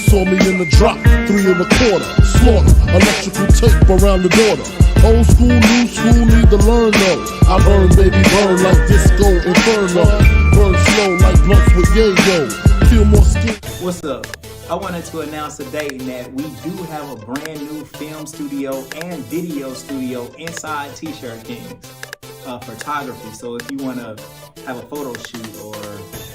saw me in the drop, 3 1/4. Slaughter, electrical tape around the daughter. Old school, new school, need to learn though. I burn, baby, burn like disco inferno. Burn slow like blunts with yayo. Feel more skin. What's up? I wanted to announce today that we do have a brand new film studio and video studio inside T-Shirt Kings. Photography. So if you want to have a photo shoot or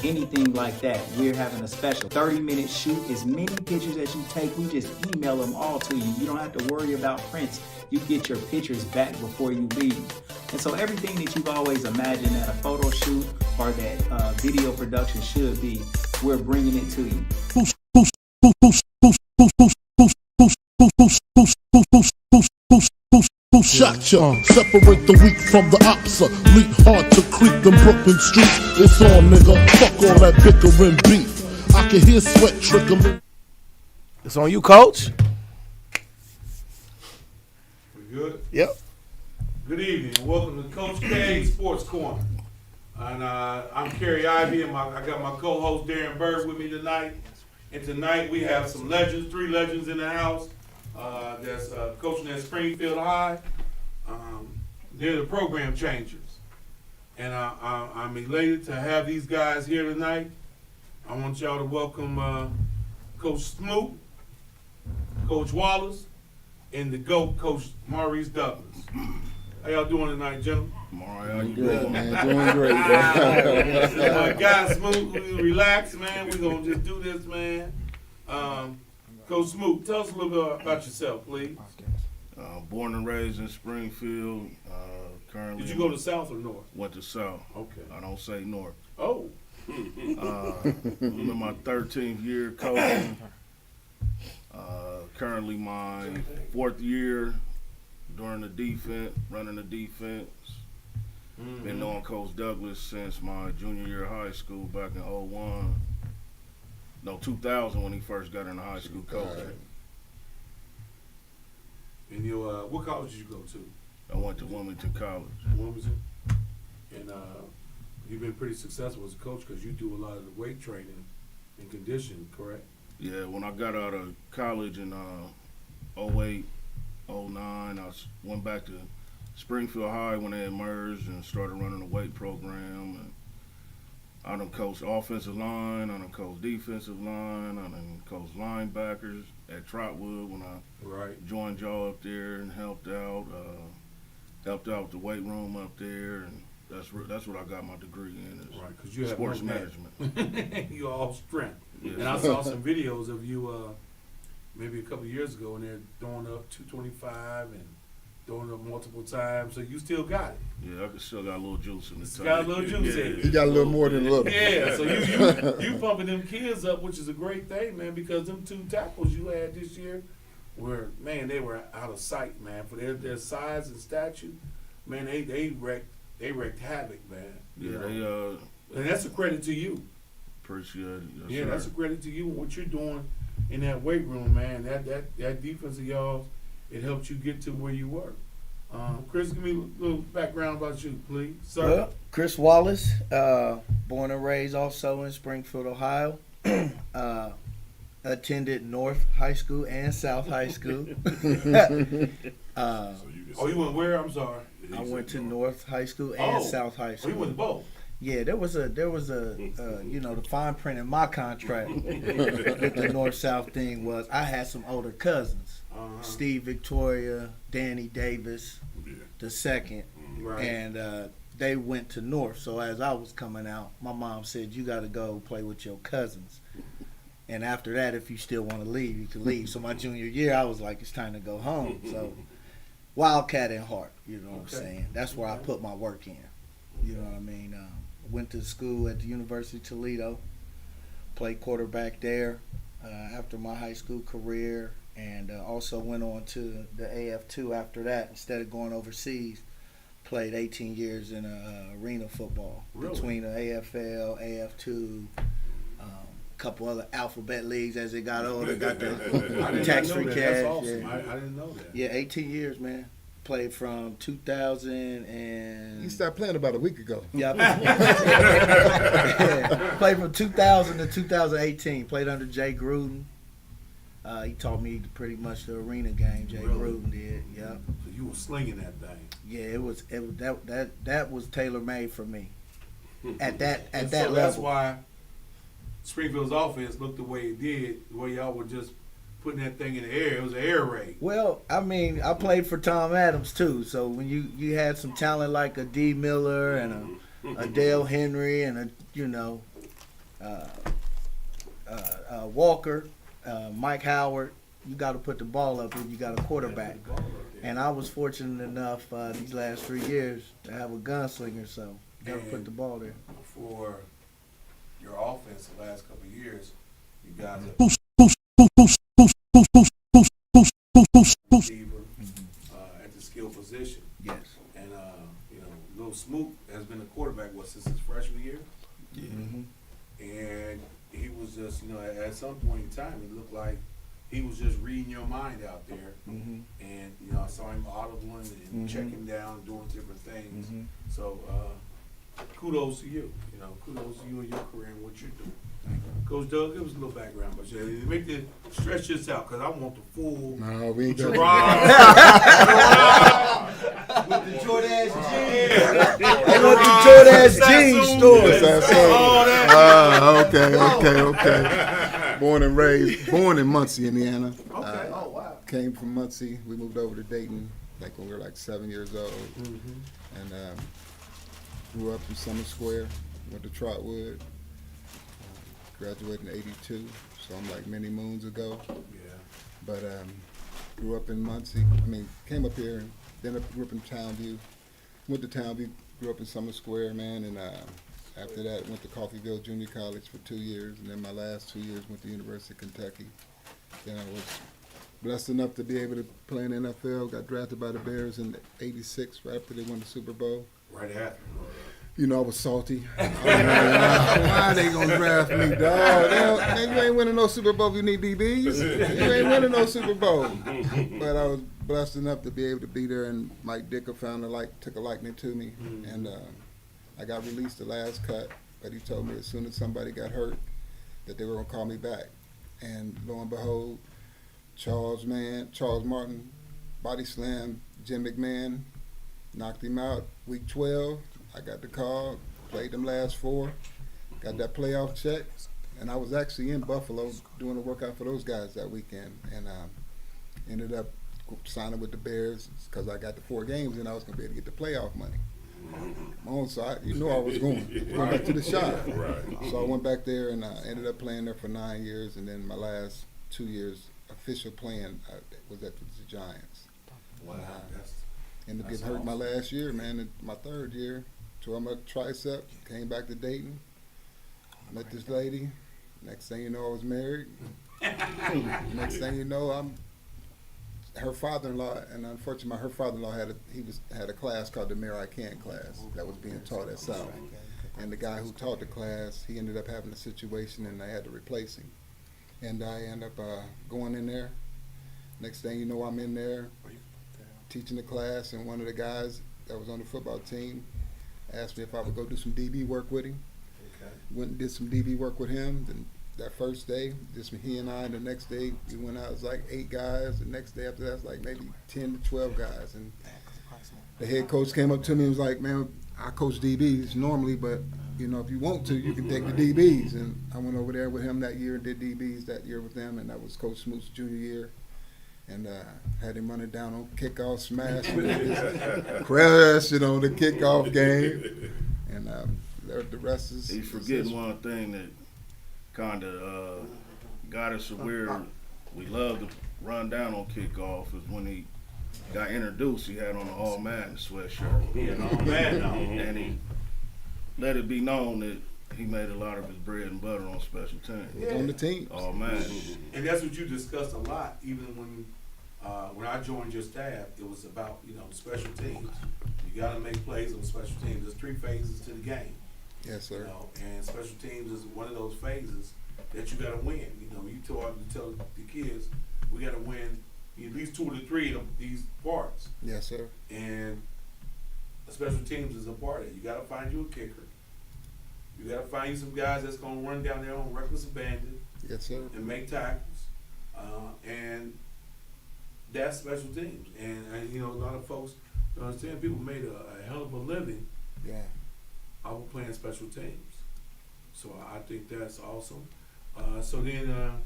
anything like that, we're having a special 30-minute shoot. As many pictures as you take, we just email them all to you. You don't have to worry about prints. You get your pictures back before you leave. And so everything that you've always imagined that a photo shoot or that video production should be, we're bringing it to you. Shot ya, separate the weak from the opsa. Leap hard to creep them Brooklyn streets. It's on, nigga, fuck all that bickering beef. I can hear sweat trickling. It's on you, Coach. We good? Yep. Good evening and welcome to Coach K Sports Corner. And I'm Kerry Ivy and I got my co-host Darren Bryd with me tonight. And tonight we have some legends, 3 legends in the house. That's coaching at Springfield High. They're the program changers. And I'm elated to have these guys here tonight. I want y'all to welcome Coach Smoot, Coach Wallace, and the GOAT, Coach Maurice Douglas. How y'all doing tonight, gentlemen? Maurice, how you Good, doing? man. Doing great, man. My guy Smoot, relax, man. We're going to just do this, man. Coach Smoot, tell us a little bit about yourself, please. Born and raised in Springfield. Currently, Did you go to South or North? Went to South. Okay. I don't say North. Oh. I'm in my 13th year coaching. Currently my 4th year during the defense, running the defense. Been knowing Coach Douglas since my junior year of high school back in 01. No, 2000 when he first got into high school coaching. And you, what college did you go to? I went to Wilmington College. Wilmington. And you've been pretty successful as a coach because you do a lot of the weight training and conditioning, correct? Yeah, when I got out of college in 08, 09, I went back to Springfield High when they emerged and started running a weight program. And I done coached offensive line, I done coached defensive line, I done coached linebackers at Trotwood when I joined y'all up there and helped out with the weight room up there, and that's what I got my degree in, is because you have sports management. You're all strength. Yes. And I saw some videos of you maybe a couple of years ago, and they're throwing up 225 and throwing up multiple times. So you still got it. Yeah, I still got a little juice in the tank. Got a little juice in it. You got a little more than a little. Yeah, so you pumping them kids up, which is a great thing, man, because them 2 tackles you had this year were, man, they were out of sight, man. For their size and stature, man, they wrecked havoc, man. Yeah, And that's a credit to you. appreciate it. Yes, Yeah, sir. that's a credit to you and what you're doing in that weight room, man. That defense of y'all, it helped you get to where you were. Chris, give me a little background about you, please. Sir. Well, Chris Wallace, born and raised also in Springfield, Ohio. Attended North High School and South High School. You went where? I'm sorry. I went to North High School and South High School. You went to both. Yeah, there was a the fine print in my contract with the North-South thing was I had some older cousins, Steve Victoria, Danny Davis, the second, and they went to North. So as I was coming out, my mom said, you got to go play with your cousins. And after that, if you still want to leave, you can leave. So my junior year, I was like, it's time to go home. So Wildcat in heart, you know what I'm saying? That's where I put my work in. You know what I mean? Went to school at the University of Toledo, played quarterback there after my high school career, and also went on to the AF2 after that. Instead of going overseas, played 18 years in arena football between the AFL, AF2, a couple other alphabet leagues as it got older. Got the tax-free cash. That's awesome. Yeah. I didn't know that. Yeah, 18 years, man. Played from 2000 and... You started playing about a week ago. Yeah. Played from 2000 to 2018. Played under Jay Gruden. He taught me pretty much the arena game. Jay Really? Gruden did. Yep. So you were slinging that thing. Yeah, that was tailor made for me. At that And level. so that's why Springfield's offense looked the way it did, the way y'all were just putting that thing in the air. It was an air raid. Well, I mean, I played for Tom Adams too. So when you had some talent like a D Miller and a Dale Henry and Walker, Mike Howard, you got to put the ball up if you got a quarterback. And I was fortunate enough these last 3 years to have a gunslinger, so got to put the ball there. For your offense the last couple of years, you guys have receiver at the skill position. Yes. And, little Smoot has been a quarterback, since his freshman year? Yeah. And he was just, at some point in time, it looked like he was just reading your mind out there. Mm-hmm. And, I saw him audibling and checking down, doing different things. Mm-hmm. So, kudos to you. Kudos to you and your career and what you're doing. Coach Doug, give us a little background, but stretch this out, because I want the full No, we ain't done. Gerrard. With the Jordache jeans. They want the Jordache jeans store. That's All that. Okay. Born in Muncie, Indiana. Okay. Oh, wow. Came from Muncie. We moved over to Dayton like when we were like 7 years old. And grew up in Summer Square, went to Trotwood, graduated in '82, so I'm like many moons ago. Yeah. But grew up in Muncie. Came up here, then grew up in Townview. Went to Townview, grew up in Summer Square, man, and after that went to Coffeyville Junior College for 2 years, and then my last 2 years went to University of Kentucky. Then I was blessed enough to be able to play in the NFL, got drafted by the Bears in '86, right after they won the Super Bowl. Right after. I was salty. Why are they gonna draft me, dog? You ain't winning no Super Bowl if you need DBs. You ain't winning no Super Bowl. But I was blessed enough to be able to be there, and Mike Dicker took a liking to me, and I got released the last cut. But he told me as soon as somebody got hurt that they were gonna call me back. And lo and behold, Charles Martin, body slam Jim McMahon, knocked him out week 12. I got the call, played them last 4, got that playoff check, and I was actually in Buffalo doing a workout for those guys that weekend, and ended up signing with the Bears because I got the 4 games and I was going to be able to get the playoff money. So I was going back to the shop. Right. So I went back there and ended up playing there for 9 years, and then my last 2 years official playing was at the Giants. Wow. Ended up getting hurt my last year, man. In my 3rd year, tore my tricep, came back to Dayton, met this lady. Next thing you know, I was married. Next thing you know, I'm her father-in-law, and unfortunately, her father-in-law had a class called the Mayor I Can class that was being taught at South. And the guy who taught the class, he ended up having a situation, and I had to replace him. And I ended up going in there. Next thing you know, I'm in there teaching the class, and one of the guys that was on the football team asked me if I would go do some DB work with him. Okay. Went and did some DB work with him. Then that first day, just he and I. And the next day, we went out. It was like 8 guys. The next day after that, it was like maybe 10 to 12 guys. And the head coach came up to me and was like, "Man, I coach DBs normally, but if you want to, you can take the DBs." And I went over there with him that year and did DBs that year with them, and that was Coach Smoot's junior year. And had him running down on kickoff smash, crashing on the kickoff game, and the rest is. He's forgetting one thing that kind of got us to where we love to run down on kickoff is when he got introduced. He had on an All Madden sweatshirt. And he let it be known that he made a lot of his bread and butter on special teams. On the team. Oh man. And that's what you discussed a lot, even when I joined your staff. It was about special teams. You got to make plays on special teams. There's 3 phases to the game. Yes, sir. And special teams is one of those phases that you got to win. You tell the kids we got to win at least 2 or 3 of these parts. Yes, sir. And special teams is a part of it. You got to find you a kicker. You got to find you some guys that's going to run down there on reckless abandon Yes, sir. and make tackles. And that's special teams. And a lot of folks don't understand. People made a hell of a living Yeah. off of playing special teams. So I think that's awesome. So then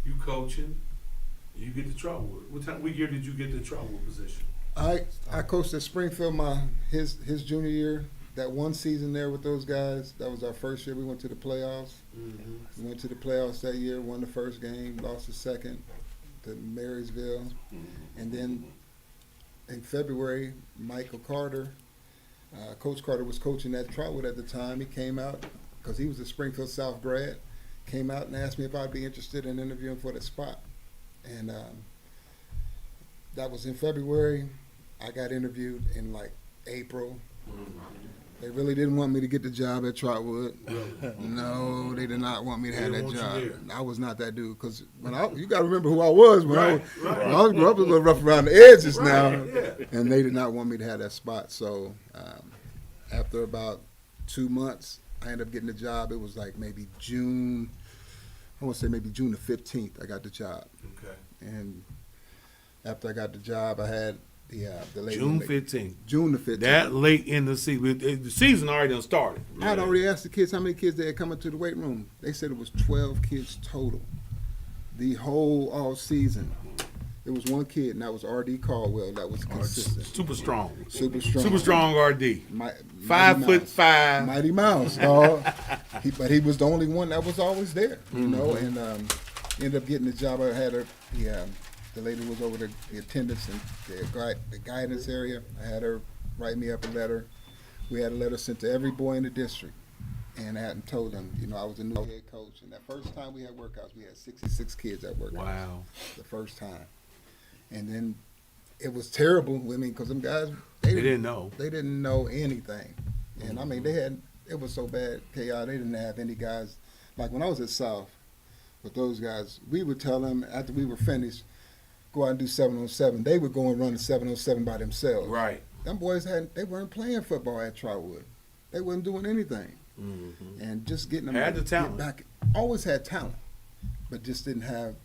you coaching, you get the Trotwood. What year did you get the Trotwood position? I coached at Springfield his junior year. That one season there with those guys, that was our first year. We went to the playoffs. Mm-hmm. We went to the playoffs that year, won the first game, lost the second to Marysville. And then in February, Michael Carter, Coach Carter was coaching at Trotwood at the time. He came out, because he was a Springfield South grad, came out and asked me if I'd be interested in interviewing for the spot. And that was in February. I got interviewed in like April. They really didn't want me to get the job at Trotwood. No, they did not want me to have that job. I was not that dude, because you got to remember who I was when I was grew up a little rough around the edges now, and they did not want me to have that spot. So after about 2 months, I ended up getting the job. It was like maybe June. I want to say maybe June the 15th. I got the job. Okay. And after I got the job, I had the lady. June 15th. June the 15th. That late in the season. The season already done started. I had already asked the kids how many kids they had come into the weight room. They said it was 12 kids total. The whole all season. There was one kid, and that was R.D. Caldwell, that was consistent. Super strong. Super strong. Super strong RD. 5'5". 5'5". Mighty Mouse, dog. But he was the only one that was always there, you know, and ended up getting the job. I had her, the lady was over the attendance and the guidance area. I had her write me up a letter. We had a letter sent to every boy in the district, and I hadn't told them, I was a new head coach. And that first time we had workouts, we had 66 kids at workouts. Wow. The first time. And then it was terrible. I mean, because them guys, They didn't know. They didn't know anything. And I mean, it was so bad, KI, they didn't have any guys. Like when I was at South with those guys, we would tell them after we were finished, go out and do 7-on-7. They would go and run the 7-on-7 by themselves. Right. Them boys they weren't playing football at Trotwood. They wasn't doing anything. Mm-hmm. And just getting them Had the get talent. back. Always had talent, but just didn't have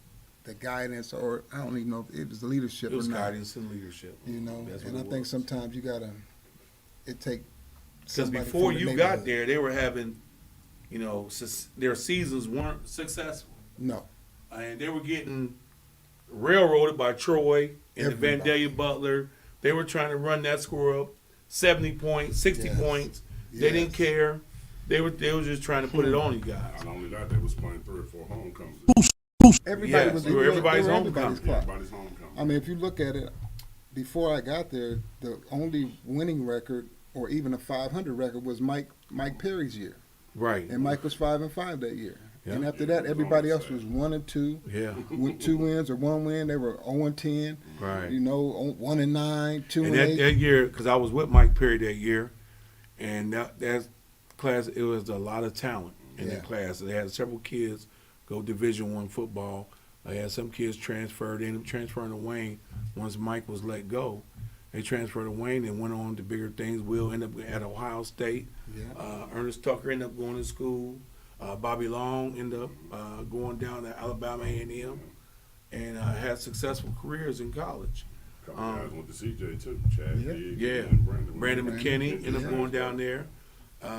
the guidance, or I don't even know if it was the leadership It was or not. guidance and leadership. That's And what I it think was. sometimes you gotta, it take. Because before you got there, they were having, their seasons weren't successful. No. And they were getting railroaded by Troy and the Vandalia Butler. They were trying to run that score up 70 points, 60 Yes. points. They didn't care. They were just trying to put it on you guys. Not only that, they was playing 3 or 4 homecomings. Everybody Yes, was they were everybody's everybody's homecoming. clock. Everybody's homecoming. I mean, if you look at it, before I got there, the only winning record or even a 500 record was Mike Perry's year, Right. and Mike was 5-5 that year. Yeah. And after that, everybody else was 1-2. Yeah. With 2 wins or 1 win, they were 0-10. Right. 1-9, 2-8. And that year, because I was with Mike Perry that year, and that class, it was a lot of talent in that class. They had several kids go Division I football. I had some kids transferred, ended up transferring to Wayne once Mike was let go. They transferred to Wayne and went on to bigger things. Will ended up at Ohio State. Yeah. Ernest Tucker ended up going to school. Bobby Long ended up going down to Alabama A&M and had successful careers in college. A couple guys went to CJ too. Chad Biggs Yeah. and Brandon. Brandon McKinney ended up Yeah. going down there.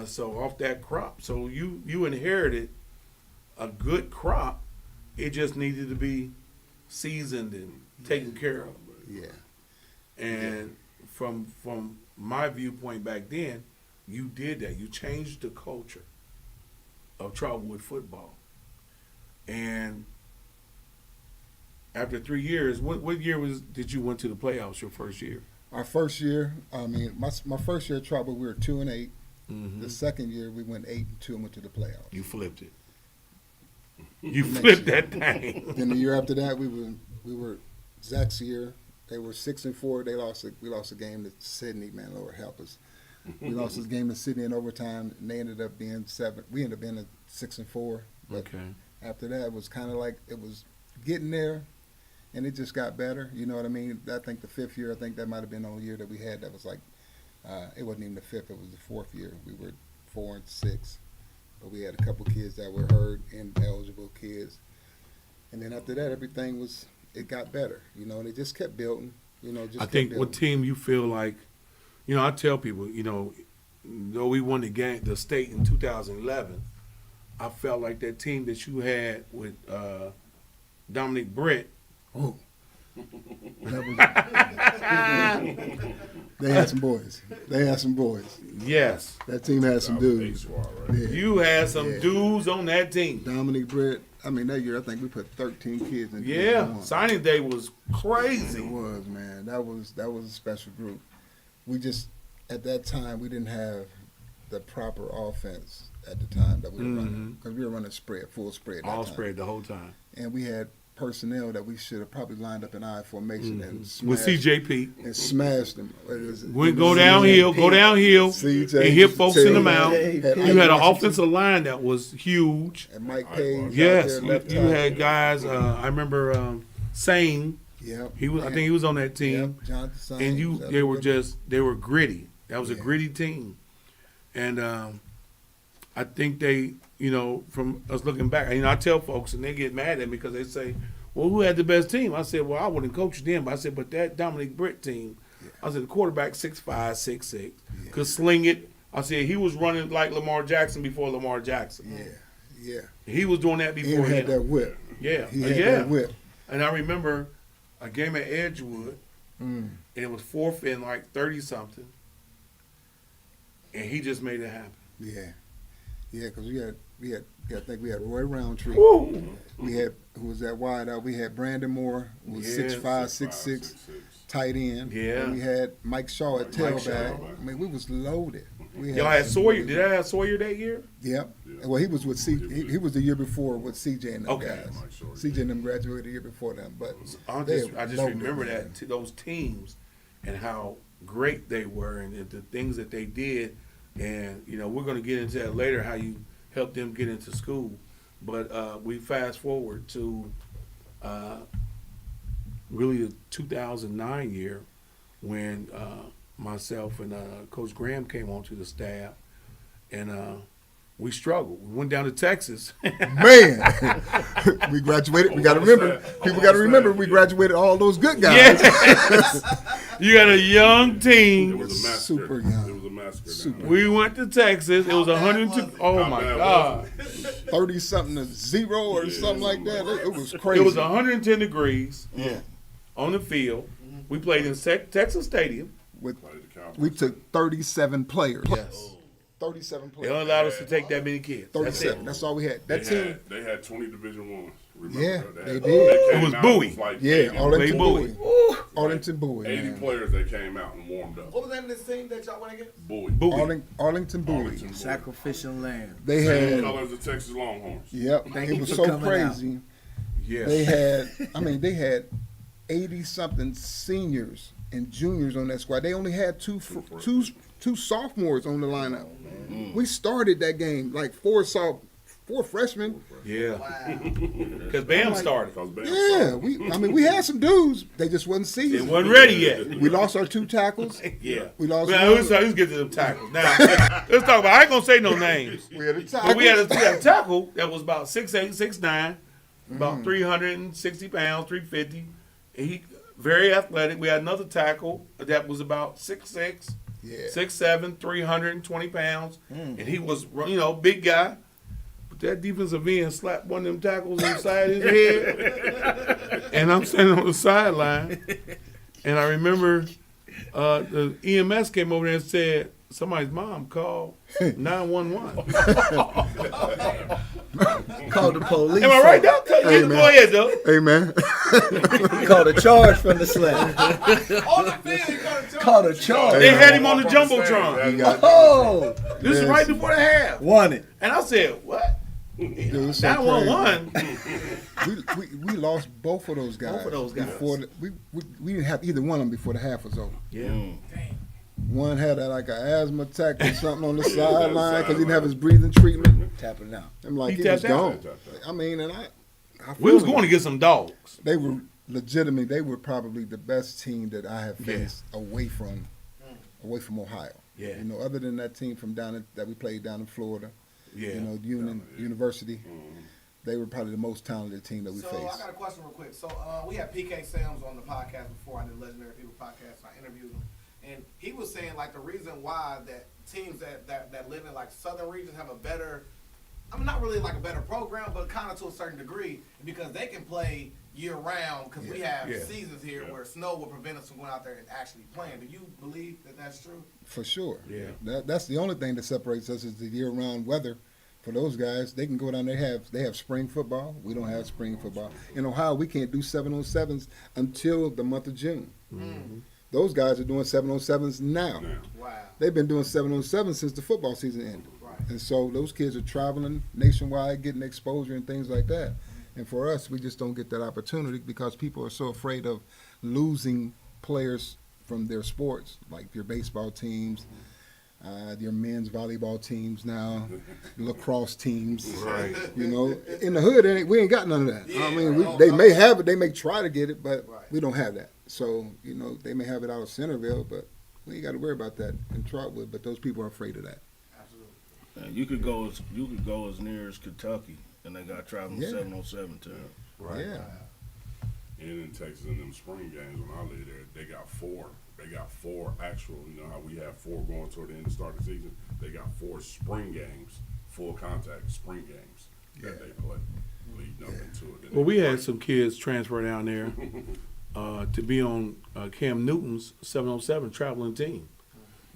So off that crop. So you inherited a good crop. It just needed to be seasoned and taken care of. Yeah. And from my viewpoint back then, you did that. You changed the culture of Trotwood football. And after 3 years, what year did you went to the playoffs? Your first year? Our first year, I mean, my first year at Trotwood, we were 2-8. Mm-hmm. The second year, we went 8-2 and went to the playoffs. You flipped it. You flipped that thing. Then the year after that, we were Zach's year. They were 6-4. We lost a game to Sydney. Man, Lord help us. We lost this game to Sydney in overtime, and they ended up being 7. We ended up being 6-4. But Okay. after that, it was kind of like it was getting there, and it just got better. You know what I mean? I think the 5th year, I think that might have been the only year that we had that was like, it wasn't even the 5th. It was the 4th year. We were 4-6. But we had a couple kids that were hurt, ineligible kids. And then after that, it got better. You know, they just kept building. You know, I think what team you feel like, you know, I tell people, you know, though we won the state in 2011, I felt like that team that you had with Dominic Bryd. Oh. They had some boys. Yes. That team had some dudes. Yeah. You had some dudes on that team. Dominic Bryd. I mean, that year I think we put 13 kids in. Yeah, signing day was crazy. It was, man. That was a special group. We just at that time we didn't have the proper offense at the time that we were running, because we were running full spread. All spread the whole time. And we had personnel that we should have probably lined up in I formation and smashed, with CJP and smashed them. Go downhill, CJ, and hit folks in the mouth. You had an Washington offensive line that was huge. And Mike Page. Yes, out there left you had guys. I remember Sane. Yep. He was. I think he was on that team. Yep. Jonathan And Sane, they were gritty. That was a gritty team, and I think they, you know, from us looking back, you know, I tell folks and they get mad at me because they say, well, who had the best team? I said, well, I wouldn't coach them, but I said, but that Dominic Bryd team, I said, the quarterback 6'5", 6'6", could sling it. I said, he was running like Lamar Jackson before Lamar Jackson. Yeah. He was doing that before He had that whip. Yeah. He had that whip. And I remember a game at Edgewood, and it was fourth and like 30-something, and he just made it happen. Yeah, because we had I think we had Roy Roundtree. Woo. We had, who was that wide out? We had Brandon Moore, who was 6'5", 6'6", tight end. Yeah. And we had Mike Shaw at tailback. Shaw. I mean, we was loaded. Y'all had Sawyer. Did I have Sawyer that year? Yep. Well, he was with he was the year before with CJ and them Okay. guys. CJ and them graduated the year before them, but I just remember that those teams and how great they were and the things that they did, and you know we're going to get into that later, how you helped them get into school, but we fast forward to really the 2009 year when myself and Coach Graham came onto the staff, and we struggled. We went down to Texas. Man, we graduated. We got to remember. People got to remember we graduated all those good guys. Yes. You got a young team. It was a massacre. Super young. It was a massacre. Super. We went to Texas. It was 102. Oh my God. 30-something to 0 or something like that. It was crazy. It was 110 degrees. Yeah. On the field. We played in Texas Stadium. We took 37 players. Yes. 37 They players. only allowed us to take that many kids. 37. That's all we had. That team. They had 20 Division I. Yeah, they did. It was Bowie. Yeah, Arlington Bowie. Bowie. Arlington Bowie. 80 man. players that came out and warmed up. What was the name of this team that y'all went against? Bowie. Arlington Bowie. Arlington Bowie. Sacrificial lamb. They Same had. colors of Texas Longhorns. Yep. Thank It you was for so coming crazy. Yes. They had. They had 80-something seniors and juniors on that squad. They only had two sophomores on the lineup. We started that game like four freshmen. Yeah. Because Bam started. Yeah, we had some dudes. They just wasn't It seasoned. wasn't ready yet. We lost our 2 tackles. Yeah. We lost. Well, let's get to them tackles. Now, let's talk about, I ain't going to say no names. We had a tackle. But we had a tackle that was about 6'8", 6'9", about 360 pounds, 350. He very athletic. We had another tackle that was about 6'6", 6'7", 320 pounds. And he was, big guy. But that defensive end slapped one of them tackles inside his head. And I'm standing on the sideline. And I remember the EMS came over there and said, somebody's mom called 911. Called the police. Am I right, Doc? Go ahead, though. Hey, man. Called a charge from the slap. On the field, Called a charge. They had him on the Jumbotron. Oh, This is right before the half. won it. And I said, what? Dude, it was so 911? we lost both of those guys. Both of those guys. Before we didn't have either one of them before the half was over. Yeah. One had like an asthma attack or something on the sideline because he didn't have his breathing treatment. Tapping out. I'm like, He he was tapped out. gone. I mean, and I We was going to get some dogs. They were legitimate. They were probably the best team that I have faced away from Ohio. Yeah. Other than that team from that we played down in Florida. Yeah. University. they were probably the most talented team that we So I faced. got a question real quick. So we had PK Sims on the podcast before. I did Legendary People podcast. I interviewed him, and he was saying like the reason why that teams that live in like southern regions have a better, I mean not really like a better program, but kind of to a certain degree because they can play year round because we have seasons here where snow will prevent us from going out there and actually playing. Do you believe that that's true? For sure. Yeah. That's the only thing that separates us is the year-round weather. For those guys, they can go down there. They have spring football. We don't have spring football. In Ohio, we can't do 7-on-7s until the month of June. Mm-hmm. Those guys are doing 7-on-7s now. Wow. They've been doing 7-on-7 since the football season ended. Right. And so those kids are traveling nationwide, getting exposure and things like that. And for us, we just don't get that opportunity because people are so afraid of losing players from their sports, like your baseball teams, your men's volleyball teams now, lacrosse teams. Right. You know, in the hood, we ain't got none of that. Yeah, I mean, right. they may have it, they may try to get it, but Right. we don't have that. So, you know, they may have it out of Centerville, but we ain't got to worry about that in Trotwood. But those people are afraid of that. Absolutely. And you could go as near as Kentucky, and they got traveling 7-on-7 to them. Right. Yeah. And in Texas, in them spring games when I lived there, they got four. They got four actual. You know how we have four going toward the end of the start of the season. They got four spring games, full contact spring games that they play leading up into it. And Well, we they had play. some kids transfer down there to be on Cam Newton's 7-on-7 traveling team.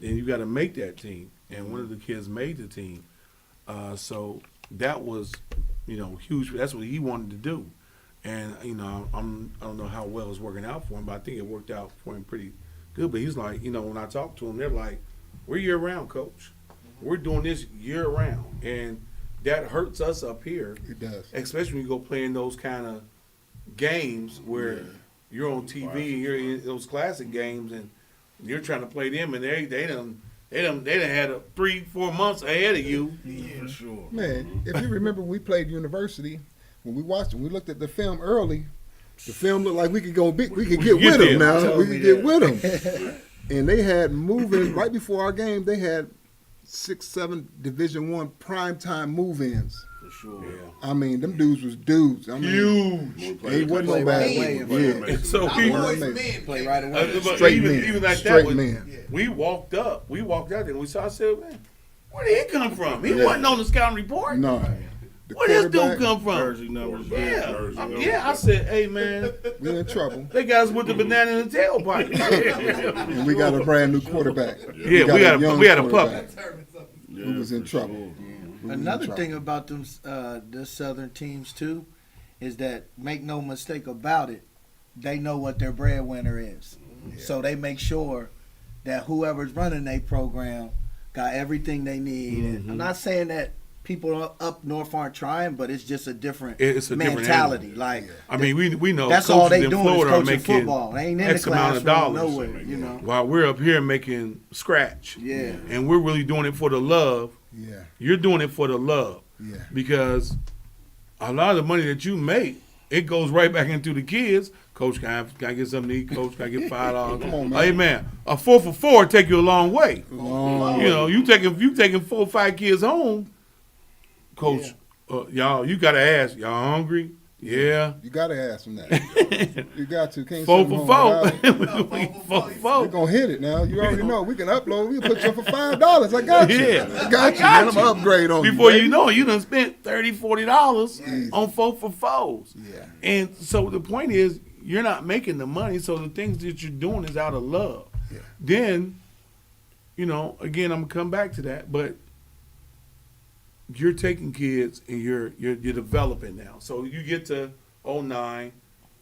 And you got to make that team. And one of the kids made the team. So that was, huge. That's what he wanted to do. And, I don't know how well it's working out for him, but I think it worked out for him pretty good. But he's like, when I talk to him, they're like, we're year-round, coach. We're doing this year-round. And that hurts us up here. It does. Especially when you go play in those kind of games where you're on TV and you're in those classic games and you're trying to play them and they done had 3-4 months ahead of you. For sure. Man, if you remember, we played university. When we watched it, we looked at the film early. The film looked like we could get with them now. We could get with them. And they had move-ins right before our game. They had 6-7 Division I primetime move-ins. For sure. I mean, them dudes was dudes. I mean, Huge. They wasn't no Play bad right way. away. Yeah. So Our we, boys man. men Play came right out. away. but Straight even, men. even like Straight that, men. we walked out there and we saw, I said, man, where did he come from? He wasn't on the scouting report. No. The Where this dude quarterback, come from? Jersey numbers. Yeah, Jersey I said, hey man, we in trouble. they got us with the banana in the tailpipe. And we got a brand new quarterback. Yeah, we had a young puppet. quarterback who was in trouble. Who was in Another trouble. thing about them, the Southern teams too, is that make no mistake about it, they know what their breadwinner is. So they make sure that whoever's running their program got everything they need. And I'm not saying that people up north aren't trying, but it's just a different It's a different mentality. animal. Like I mean, we know that's coaches all they in doing is Florida are coaching making football. They ain't in X the amount of classroom dollars. nowhere, you know. while we're up here making scratch. Yeah. And we're really doing it for the love. Yeah, You're doing it for the love. yeah. Because a lot of the money that you make, it goes right back into the kids. Coach, can I get something to eat? Coach, can I get $5? Come on, man. Hey man, a 4 for $4 take you a long way. Long You taking 4 or 5 kids home. Coach, y'all, you gotta ask. Y'all hungry? Yeah. You gotta ask them that. You got to. Can't 4 send them for home 4. without it. 4 for We're 4. gonna hit it now. You already know. We can upload. We can put you up for $5. I got you. Yeah. I got you. Man, I'm gonna upgrade on Before you. you know it, you done spent $30, $40 Easy. on 4 for 4s. Yeah. And so the point is, you're not making the money, so the things that you're doing is out of love. Yeah. Then, again, I'm gonna come back to that, but you're taking kids and you're developing now. So you get to 09,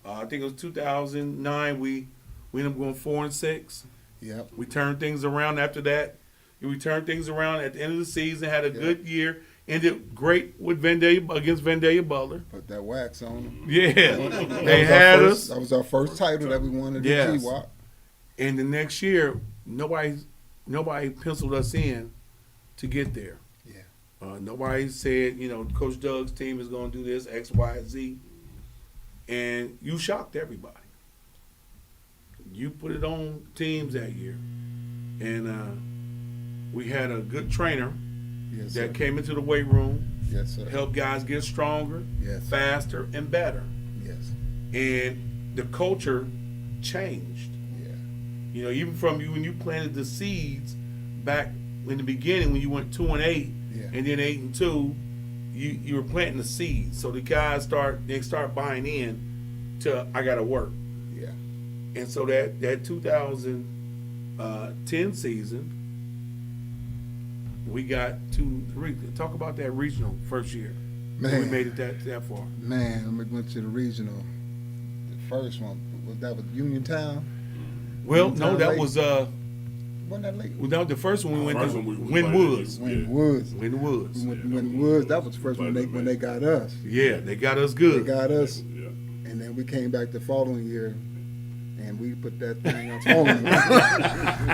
I think it was 2009. We ended up going 4-6. Yep. We turned things around after that. We turned things around at the end of the season. Had a good year. Ended great with against Vandalia Butler. Put that wax on them. Yeah, That they was our had first- us. That was our first title that we won at the Yes. GWAP. And the next year, nobody penciled us in to get there. Yeah. Nobody said, Coach Doug's team is going to do this, X, Y, Z. And you shocked everybody. You put it on teams that year. And we had a good trainer. Yes, sir. that came into the weight room, Yes, sir. helped guys get stronger, Yes. faster, and better. Yes. And the culture changed. Yeah. You know, even from you when you planted the seeds back in the beginning when you went 2-8 Yeah. and then 8-2, you were planting the seeds. So the guys start buying in to I gotta work. Yeah. And so that 2010 season, we got talk about that regional first year. Man. We made it that far. Man, we went to the regional. The first one was Uniontown. Well, Uniontown no, that Lake. was Wasn't that late? without the first one we went First to one we Win played Woods. Yeah. When Woods. Win Woods. When Woods, that was the first one when they got us. Yeah, they got us They good. got us, Yeah. and then we came back the following year, and we put that thing up on them.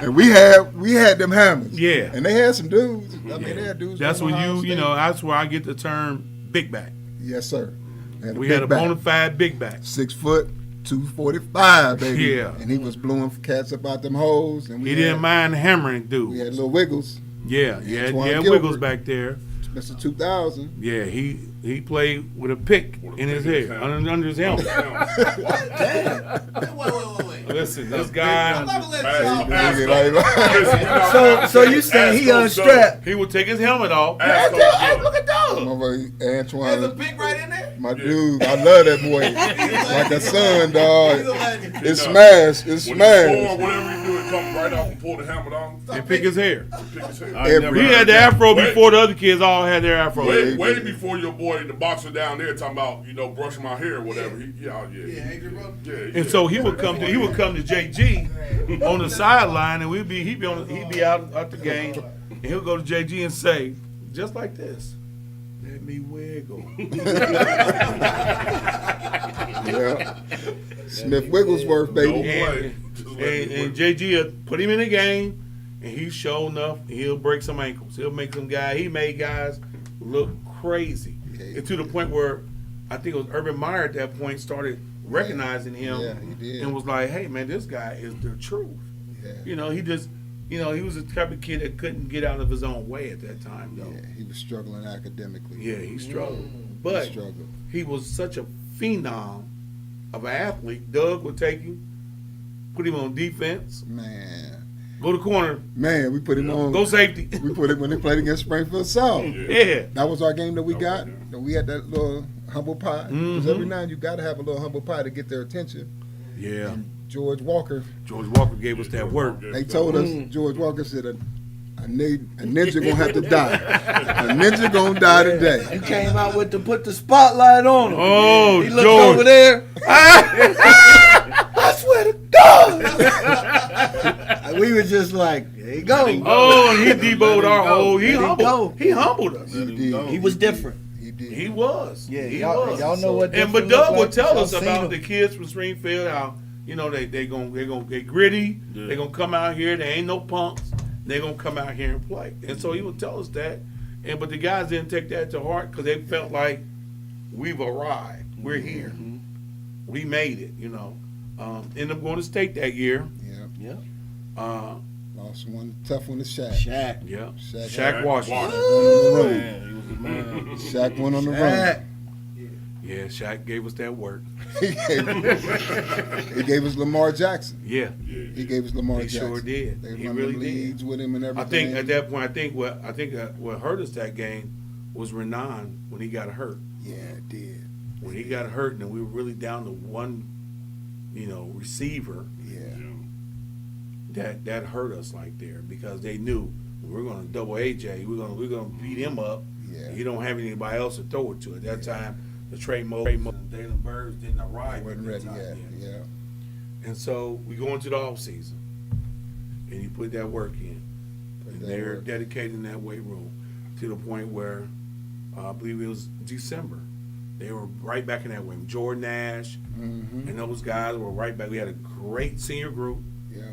And we had them hammers. Yeah. And they had some dudes. I mean, they had dudes. That's from when Ohio you State. know, that's where I get the term big back. Yes, sir. We had a big back. bona fide big back. 6 foot, 245, baby. Yeah. And he was blowing cats about them hoes. And we He had, didn't mind hammering We dudes. had little Wiggles, Yeah, yeah, Antoine yeah. Gilbert. Wiggles back there. Mr. 2000. Yeah, he played with a pick With a in his pick in his head, hand. under his helmet. Wait. Listen, this I'm guy, not gonna let Hey, y'all. So you saying he unstrapped? he would take his helmet off. Look at those. There's a Antoine, big right in there. my dude, I love that boy. Like a son, He's a dog. legend. It's smashed. It's When he score, smashed. whatever he do, it come right off and pull the helmet off. And pick his hair. Pick his head. Every- He had the afro Wait. before the other kids all had their afro. Way before your boy, the boxer down there, talking about brushing my hair or whatever. Yeah, Adrian brother. Yeah. And so he would come to JG on the sideline, and he'd be out the game, and he'll go to JG and say, just like this, let me wiggle. Yeah. Smith Wigglesworth, baby. No And, play. Just let me and wiggle. JG will put him in the game, and he's sure enough, he'll break some ankles. He'll make he made guys look crazy. Yeah. And to the point where I think it was Urban Meyer at that point started recognizing him Yeah, he did. and was like, hey, man, this guy is the truth. Yeah. You know, he was the type of kid that couldn't get out of his own way at that time, though. Yeah, he was struggling academically. Yeah, he struggled. He But struggled. he was such a phenom of an athlete. Doug would take him, put him on defense, Man, go to corner, we put him on. go safety. We put him when they played against Springfield South. Yeah. That was our game that we got. yeah. And we had that little humble pie. Because Mhm. every now and you got to have a little humble pie to get their attention. Yeah. George Walker, George Walker gave us that work. they told us, George Walker said, a ninja gonna have to die. A ninja gonna die today. You came out with to put the spotlight on him. Oh, He looked George. over there. I swear to God. We were just like, there you go. Oh, and he deboed our whole. He Let him go. humbled us. He did. He was different. He did. He was. Yeah, he y'all, was. y'all know what. And but different Doug look would like. tell Y'all us seen about him. the kids from Springfield, how they gritty. Yeah. They gonna come out here. They ain't no punks. They gonna come out here and play. And so he would tell us that. And but the guys didn't take that to heart because they felt like we've arrived. We're here. We made it. Ended up going to state that year. Yeah. Uh, Lost one tough one to Shaq. Shaq. yeah. Shaq. Shaq Washington. Man, he was the man. Shaq went on the Shaq. run. Yeah, Shaq gave us that work. He gave us Lamar Jackson. Yeah, He gave us Lamar he Jackson. sure did. They He run really the did. leads with him and everything. I think at that point, what hurt us that game was Renan when he got hurt. Yeah, it did. When he got hurt, and we were really down to one, receiver. Yeah. That hurt us like there because they knew we're going to double AJ. We're going to beat him up. Yeah. You don't have anybody else to throw it to. At that time, the Trey Moses and Dalen Burrs didn't arrive. He wasn't at ready that yet. time Yeah. And so we go into the off season, and you put that work in, and that they're work. dedicating that weight room to the point where I believe it was December. They were right back in that way. Jordan Nash Mm-hmm. and those guys were right back. We had a great senior group, Yeah.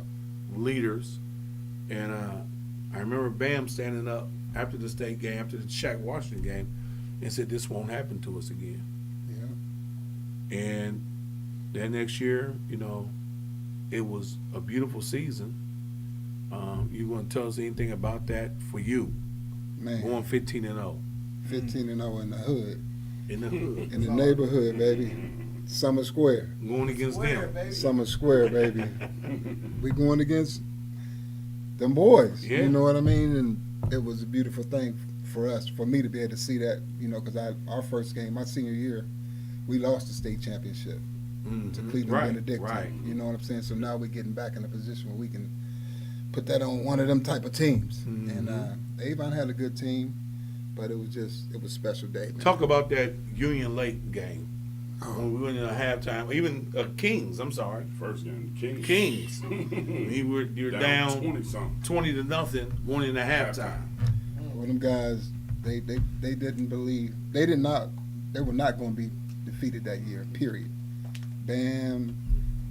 leaders, and I remember Bam standing up after the state game, after the Shaq Washington game, and said, "This won't happen to us again." Yeah. And that next year, it was a beautiful season. You want to tell us anything about that for you? Man, Going 15-0 15-0 in the hood, in the hood. in the neighborhood, baby. Summer Square. Going against them. Summer Square, baby. We going against them boys. Yeah. You know what I mean? And it was a beautiful thing for us, for me to be able to see that, you know, because our first game, my senior year, we lost the state championship to Cleveland Right, Benedictine. right. You know what I'm saying? So now we're getting back in a position where we can put that on one of them type of teams. And Avon had a good team, but it was a special day. Man. Talk about that Union Lake game. When we went in a halftime, even Kings, I'm sorry. First game, Kings. Kings. You're down 20-something. 20-0 going into halftime. Well, them guys, they didn't believe, they were not going to be defeated that year, period. Bam,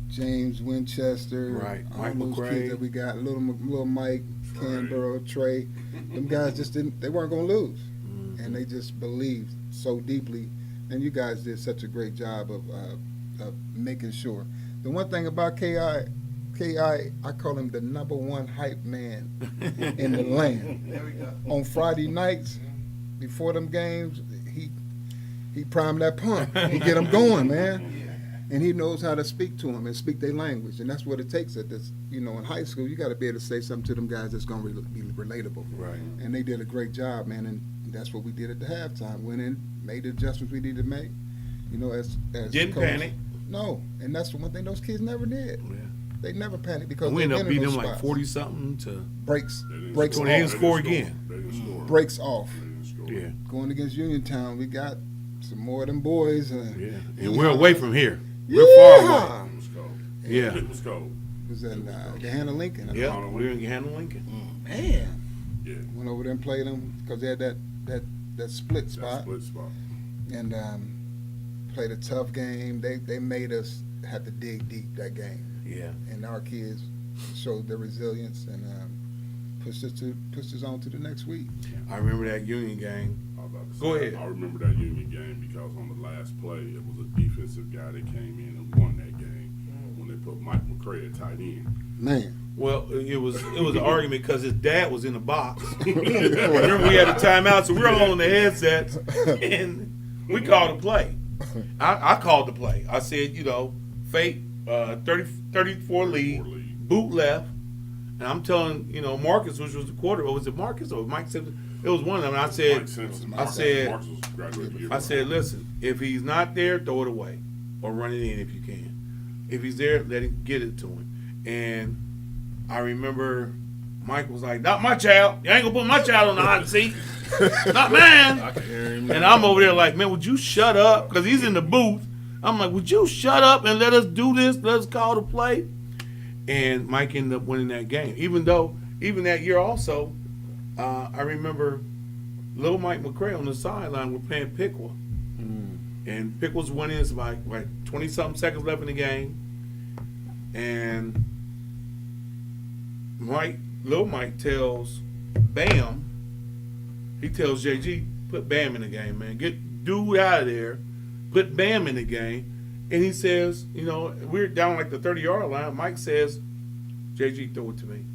James Winchester, Right, all Mike those McCray. kids that we got, little Mike, Canberra, Trey, them guys just they weren't going to lose. And they just believed so deeply. And you guys did such a great job of making sure. The one thing about KI, I call him the #1 hype man in the land. There we go. On Friday nights, before them games, he primed that pump. He get them going, man. And he knows how to speak to them and speak their language. And that's what it takes at this, you know, in high school. You got to be able to say something to them guys that's going to be relatable. Right. And they did a great job, man. And that's what we did at the halftime. Went in, made the adjustments we needed to make. You know, as Didn't coach. panic. No. And that's the one thing those kids never did. Yeah. They never panicked because We they ended up been in beating those them like spots. 40-something to breaks They didn't score again. They didn't score. breaks off. They didn't score. Yeah. Going against Uniontown, we got some more of them boys. Yeah. And we're away from here. Real far away. It was cold. Yeah. It was cold. It was in Gahanna Lincoln. Yeah. We're in Gahanna Lincoln. Man. Yeah. Went over there and played them because they had that split spot. That split spot. And played a tough game. They made us have to dig deep that game. Yeah. And our kids showed their resilience and pushed us on to the next week. I remember that Union game. I was about to Go say, ahead. I remember that Union game because on the last play, it was a defensive guy that came in and won that game when they put Mike McCray at tight end. Man. Well, it was an argument because his dad was in the box. Remember, we had a timeout, so we were all on the headsets, and we called a play. I called the play. I said, you know, fake 34 lead, boot left, and I'm telling, you know, Marcus, which was the quarter, or was it Marcus or Mike Simpson? It was one of them. And I Mike said, Simpson. Marcus was graduated year I said, listen, if he's not there, throw it away or run it in if you can. If he's there, let him get it to him. And I remember Mike was like, not my child. You ain't going to put my child on the hot seat. Not mine. I can hear him. And I'm over there like, man, would you shut up? Because he's in the booth. I'm like, would you shut up and let us do this? Let us call the play. And Mike ended up winning that game. Even that year also, I remember little Mike McCray on the sideline. We're playing Piqua. And Piqua's winning. It's like 20-something seconds left in the game. And little Mike tells Bam, he tells JG, put Bam in the game, man. Get dude out of there. Put Bam in the game. And he says, you know, we're down like the 30-yard line. Mike says, JG, throw it to me.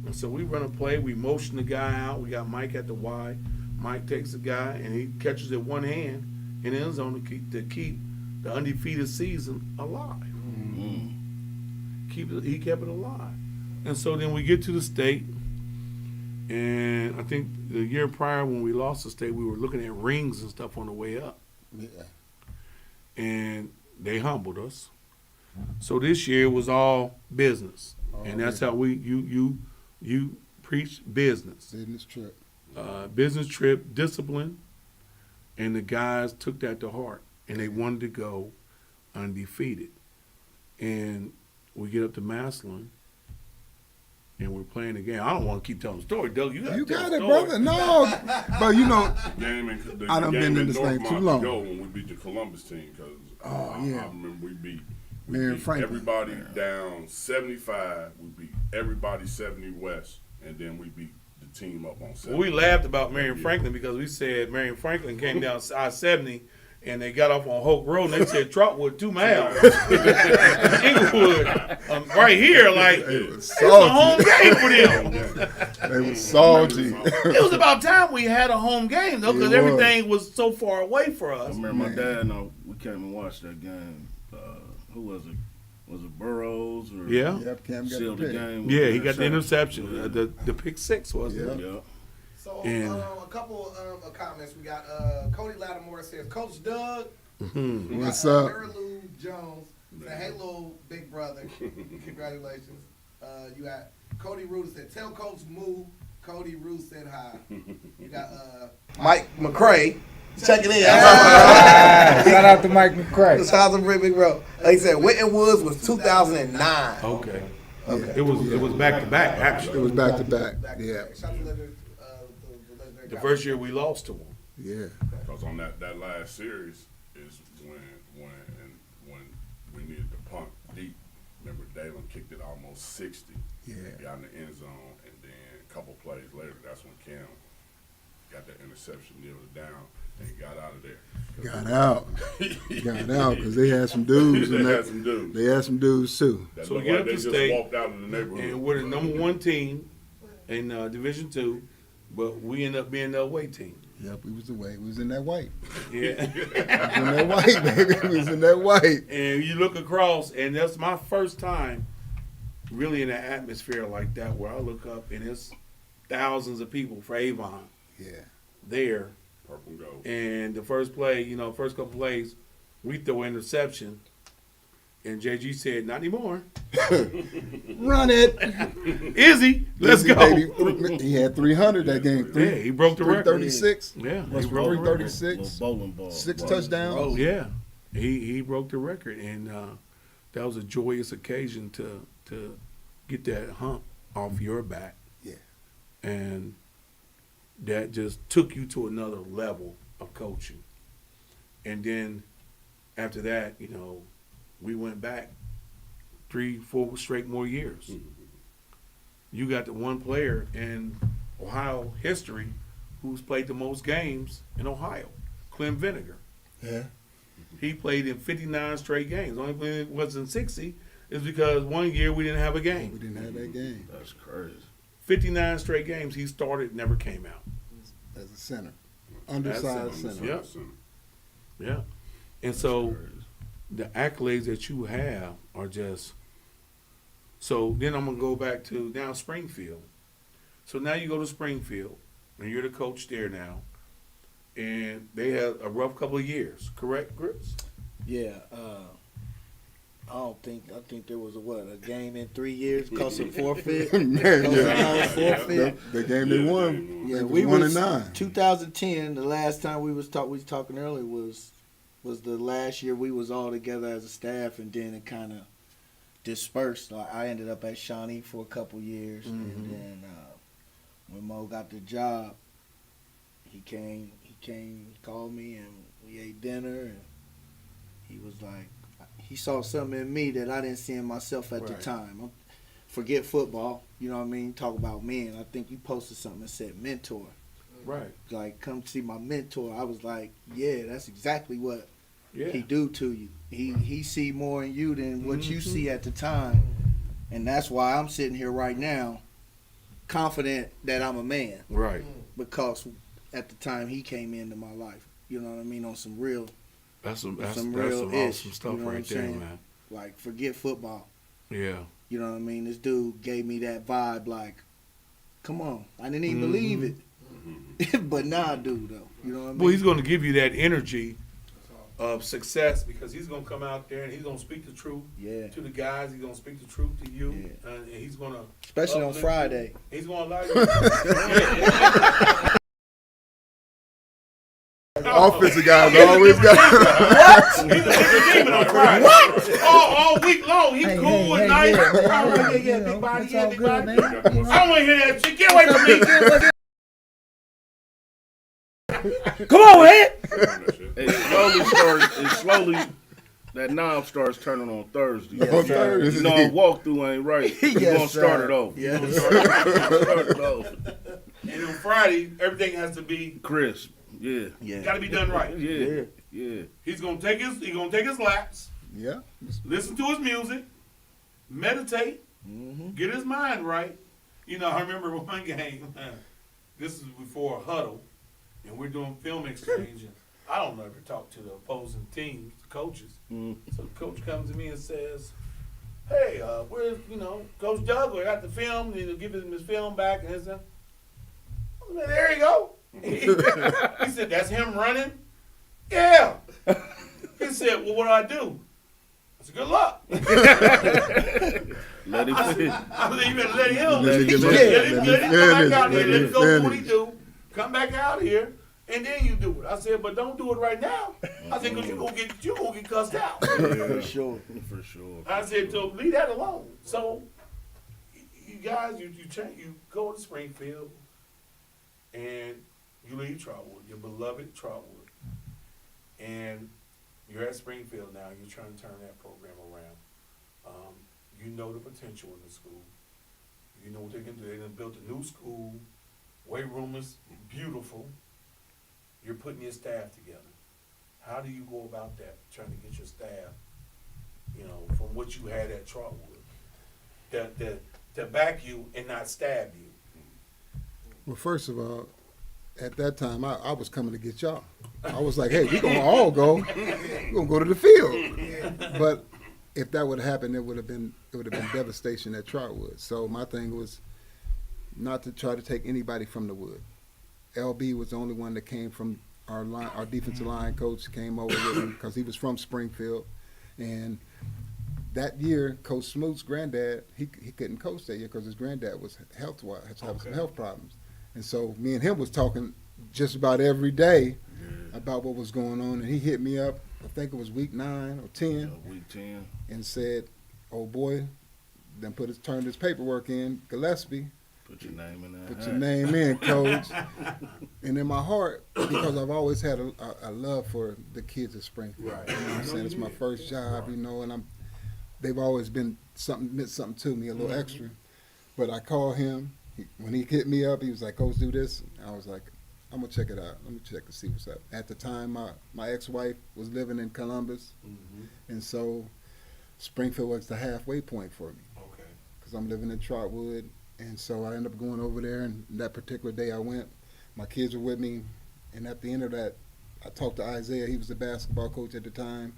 And so we run a play. We motion the guy out. We got Mike at the Y. Mike takes the guy, and he catches it one hand in the end zone to keep the undefeated season alive. He kept it alive. And so then we get to the state, and I think the year prior when we lost the state, we were looking at rings and stuff on the way up. Yeah. And they humbled us. So this year was all business. And that's how you preach business. Business trip, discipline, and the guys took that to heart, and they wanted to go undefeated. And we get up to Massillon, and we're playing the game. I don't want to keep telling the story, Doug. You got it, brother. No, but you know, The I done game been in this thing Northmont too long. to go when we beat the Columbus team because I remember we beat Marion Franklin. everybody down 75. We beat everybody 70 West, and then we beat the team up on 70. Well, we laughed about Marion Franklin because we said Marion Franklin came down I-70 and they got off on Hoke Road, and they said Trotwood 2 miles. Inglewood, right here, like, it's a home game for them. They was salty. It was about time we had a home game, though, because everything was so far away for I us. remember my dad. We came and watched that game. Who was it? Was it Burrows or Yeah. Yep, Cam got sealed the the pick. game? Yeah, he got the interception. The pick 6, wasn't it? Yeah. So And- a couple of comments. We got Cody Lattimore says, Coach Doug. Mm-hmm. We What's got, up? Mary Lou Jones said, hey, little big brother. Congratulations. You got Cody Root said, tell Coach Moo. Cody Root said hi. You got Mike McCray. Check it in. Shout out to Mike McCray. Shout out to Big Bro. He said Whitten Woods was 2009. Okay. It was back to back, It actually. was back to back. Yeah. Shout out to the legendary The guy. first year we lost to him. Yeah. Because on that last series is when we needed to punt deep. Remember, Dalen kicked it almost 60. Yeah. Got in the end zone, and then a couple plays later, that's when Cam got that interception, kneeled it down, and got out of there. Got out. Got out because they had some dudes. They and had some dudes. They had some dudes too. That So looked we get like up they to just state, walked out of the neighborhood. And we're the number 1 team in Division II, but we end up being the away team. Yep, we was the way. We was in that white. Yeah. We was in that white, baby. We was in that white. And you look across, and that's my first time really in an atmosphere like that where I look up and it's thousands of people for Avon Yeah. Purple there. and gold. And the first play, first couple plays, we throw an interception. And JG said, not anymore. Run it. Izzy, let's Izzy, go. baby. He had 300 that game. Yeah, he broke the record. 336. Yeah, he Rush for broke the record. 336. Little bowling ball. 6 Bowling touchdowns. Yeah, he broke the record, and that was a joyous occasion to get that hump off your back. Yeah. And that just took you to another level of coaching. And then after that, we went back 3-4 straight more years. You got the one player in Ohio history who's played the most games in Ohio, Clem Vinegar. Yeah. He played in 59 straight games. Only when it wasn't 60 is because one year we didn't have a We game. didn't have that game That's crazy. 59 straight games he started, never came out. as a center. Undersized center. Yeah. Yeah. And so the accolades that you have are just so then I'm gonna go back to now Springfield. So now you go to Springfield and you're the coach there now. And they had a rough couple of years, correct, Chris? Yeah, I think there was a game in 3 years, cost a forfeit. Yeah. Forfeit. The game they won. Yeah, It was we 1-9. 2010. The last time we was talking earlier was the last year we was all together as a staff, and then it kind of dispersed. I ended up at Shawnee for a couple years, and then when Mo got the job, he came, he called me, and we ate dinner, and he was like, he saw something in me that I didn't see in myself at the Right. time. Forget football, you know what I mean? Talk about men. I think you posted something that said mentor. Right. Like, come see my mentor. I was like, yeah, that's exactly what Yeah. he do to you. He see more in you than what you see at the time. And that's why I'm sitting here right now confident that I'm a man, Right. because at the time he came into my life, you know what I mean, on some real, That's some real ish, awesome stuff you know what I'm right there, saying? man. like, forget football. Yeah. You know what I mean? This dude gave me that vibe like, come on. I didn't even believe it. But now I do, though. You know what I mean? Well, he's going to give you that energy of success because he's going to come out there and he's going to speak the truth Yeah. to the guys. He's going to speak the truth to you. Yeah. And he's going to. Especially on Friday. He's going to allow you. Offensive guys always got. He's a demon on Friday. What? All week long. He's cool at night. Yeah, big body. Yeah, big body. I don't want to hear that shit. Get away from me. Come on, man. It slowly, that knob starts turning on Thursday. On Thursday. You know, a walkthrough ain't right. You're Yes, going to start sir. it over. Yes. Start it over. And on Friday, everything has to be Crisp. Yeah. Got to be done right. Yeah. He's gonna take his laps, Yeah. listen to his music, meditate, get his mind right. You know, I remember one game. This is before a huddle, and we're doing film exchange. And I don't ever talk to the opposing teams, the coaches. So the coach comes to me and says, "Hey, where's Coach Doug? We got the film. And he'll give him his film back." And his, there you go. He said, "That's him running." Yeah. He said, "Well, what do?" I said, "Good luck." Let him finish. I said, "You better let him. Let him Let him come back out here. Let him go do what finish. he do. Come back out here, and then you do it." I said, "But don't do it right now." I said, "Because you gonna get cussed out." For sure. For sure. I said, "So leave that alone." So you guys, you go to Springfield, and you leave Trotwood, your beloved Trotwood, and you're at Springfield now. You're trying to turn that program around. You know the potential in the school. You know what they can do. They done built a new school. Weight room is beautiful. You're putting your staff together. How do you go about that? Trying to get your staff, from what you had at Trotwood, to back you and not stab you. Well, first of all, at that time, I was coming to get y'all. I was like, hey, we're going to all go. We're going to go to the field. But if that would have happened, it would have been devastation at Trotwood. So my thing was not to try to take anybody from the wood. LB was the only one that came from our defensive line coach came over with him because he was from Springfield. And that year, Coach Smoot's granddad, he couldn't coach that year because his granddad was having some health problems. And so me and him was talking just about every day about what was going on. And he hit me up, I think it was week 9 or 10. Week 10. And said, "Oh boy," then turned his paperwork in, Gillespie. Put your name in there. Put your name in, coach. And in my heart, because I've always had a love for the kids at Springfield. Right. You know what I'm saying? It's my first job, and they've always been meant something to me, a little extra. But I called him. When he hit me up, he was like, "Coach, do this." I was like, "I'm going to check it out. Let me check to see what's up." At the time, my ex-wife was living in Columbus, and so Springfield was the halfway point for me. Okay. Because I'm living in Trotwood, and so I ended up going over there, and that particular day I went. My kids were with me, and at the end of that, I talked to Isaiah. He was the basketball coach at the time.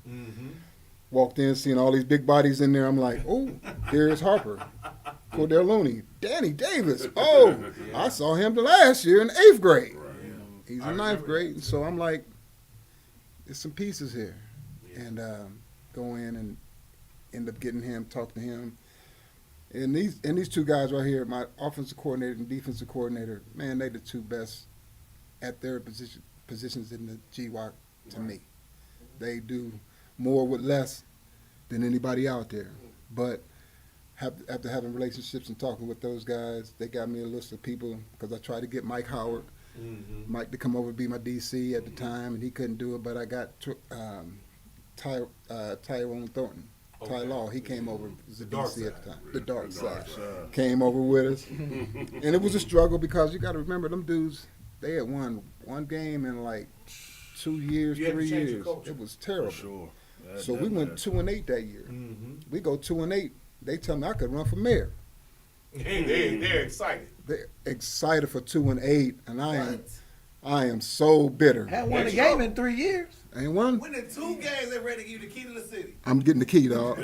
Walked in, seeing all these big bodies in there. I'm like, "Oh, here's Harper, Cordell Looney, Danny Davis. Oh, I saw him the last year in 8th grade. He's in 9th grade." And so I'm like, there's some pieces here. And go in and end up getting him, talk to him. And these two guys right here, my offensive coordinator and defensive coordinator, man, they the two best at their positions in the GWAC to me. They do more with less than anybody out there. But after having relationships and talking with those guys, they got me a list of people, because I tried to get Mike Howard, Mike to come over and be my DC at the time, and he couldn't do it. But I got Tyrone Thornton. Ty Law, he came over as a DC at the time. The dark side. Came over with us. And it was a struggle because you got to remember, them dudes, they had won one game in like 2 years, 3 years. It was terrible. For sure. So we went 2-8 that year. We go 2-8. They tell me I could run for mayor. They're excited. They're excited for 2-8, and I am so bitter. Hadn't won a game in 3 years. Ain't one? Winning 2 games, they're ready to give you the key to the city. I'm getting the key, dog.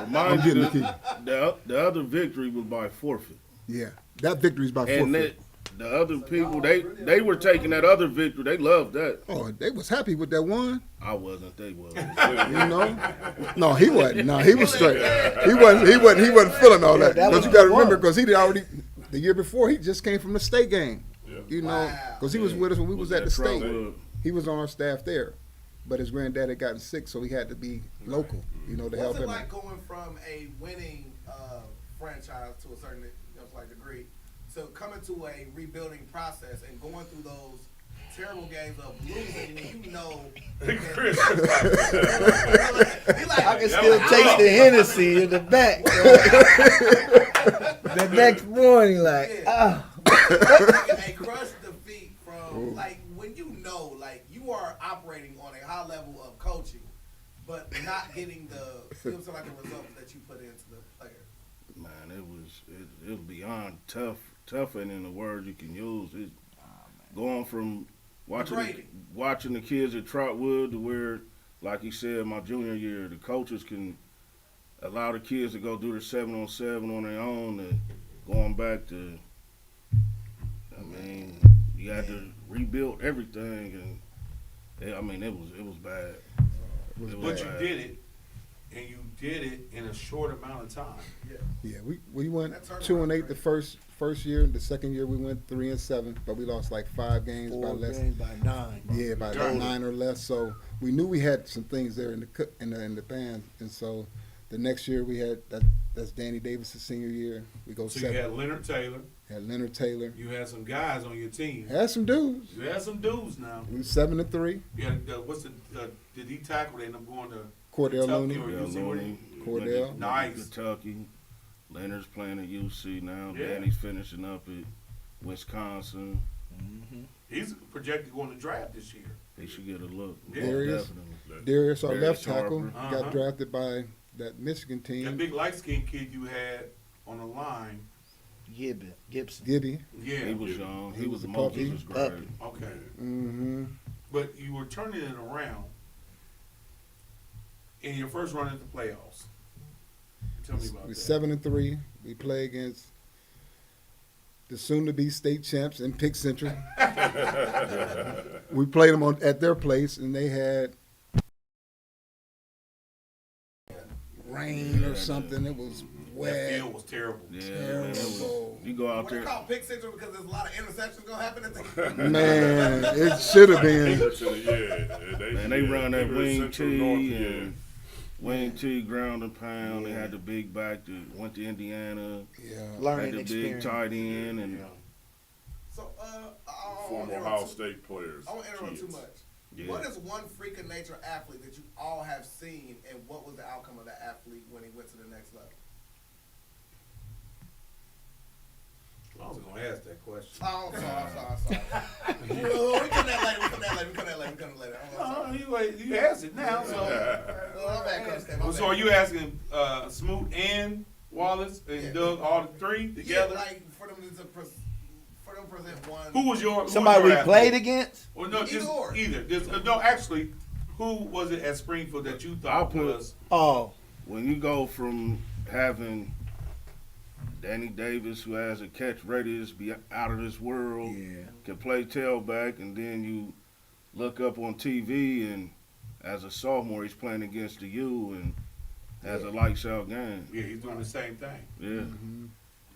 Mind getting you, the key. the other victory was by forfeit. Yeah, that victory's by And forfeit. the other people, they were taking that other victory. They loved that. Oh, they was happy with that one. I wasn't. They was. You know? No, he wasn't. No, he was straight. He wasn't feeling all that. that But was you got to fun. remember, because he did already the year before, he just came from the state game. Yeah. You know, because he was with us when we was at the state. Trotwood. He was on our staff there, but his granddad had gotten sick, so he had to be local. You know, to help What's it him. like going from a winning franchise to a certain degree to coming to a rebuilding process and going through those terrible games of losing when you know Chris. I can still taste the Hennessy in the back. The next morning, like, a crushed defeat from like when you you are operating on a high level of coaching, but not getting the like the results that you put into the player. Man, it was beyond tough, tougher than the word you can use. It going from watching the kids at Trotwood to where, like he said, my junior year, the coaches can allow the kids to go do the 7-on-7 on their own, and going back to, I mean, you had to rebuild everything, and I mean, it was bad. But you did it, and you did it in a short amount of time. Yeah, we went 2-8 the first year. The second year we went 3-7, but we lost like 5 games by less. 4 games by 9. Yeah, by 9 or less. So we knew we had some things there in the band, and so the next year we had that's Danny Davis' senior year. We go So 7. you had Leonard Taylor. You had some guys on your team. Had some dudes. You had some dudes now. We 7-3. You had, did he tackle? They end up going to Cordell Kentucky Looney. or UC? Where they- Cordell. Nice. Kentucky. Leonard's playing at UC now. Yeah. Danny's finishing up at Wisconsin. He's projected going to draft this year. He should get a look. Yeah. Darius. Definitely. Darius, our Darius left tackle, Harper. got drafted by that Michigan That team. big light-skinned kid you had on the line. Gibson. Gibby. Yeah. He was young. He He was was a puppy. Moses' grade. Okay. Mm-hmm. But you were turning it around in your first run at the playoffs. Tell me about We that. 7-3. We play against the soon-to-be state champs in Pick Central. We played them at their place, and they had rain or something. It was That wet. field was terrible. Yeah, man, it was, Terrible. you go out What they there. call pick central because there's a lot of interceptions gonna happen at the Man, it should have been. Man, they run that wing Central tee North, and wing tee, ground and pound. They had the big back that went to Indiana. Yeah. Had Learning the experience. big tight end and So I Former don't Ohio interrupt State players. I won't interrupt too kids. much. yeah. What is one freak of nature athlete that you all have seen, and what was the outcome of that athlete when he went to the next level? I was going to ask that question. Oh, I'm sorry. Well, we come that later. I'm sorry. You asked it now. So, My bad, Coach K, my so bad. are you asking Smoot and Wallace and Yeah. Doug, all the three together? Yeah, like for them to present one. Who was your Somebody we athlete? played against? Or no, Either or. either. No, actually, who was it at Springfield that you I'll thought put- was? Oh, When you go from having Danny Davis, who has a catch radius, be out of this world, yeah. can play tailback, and then you look up on TV and as a sophomore he's playing against the U and has a lights out game. Yeah, he's doing the same thing. Yeah, Mm-hmm.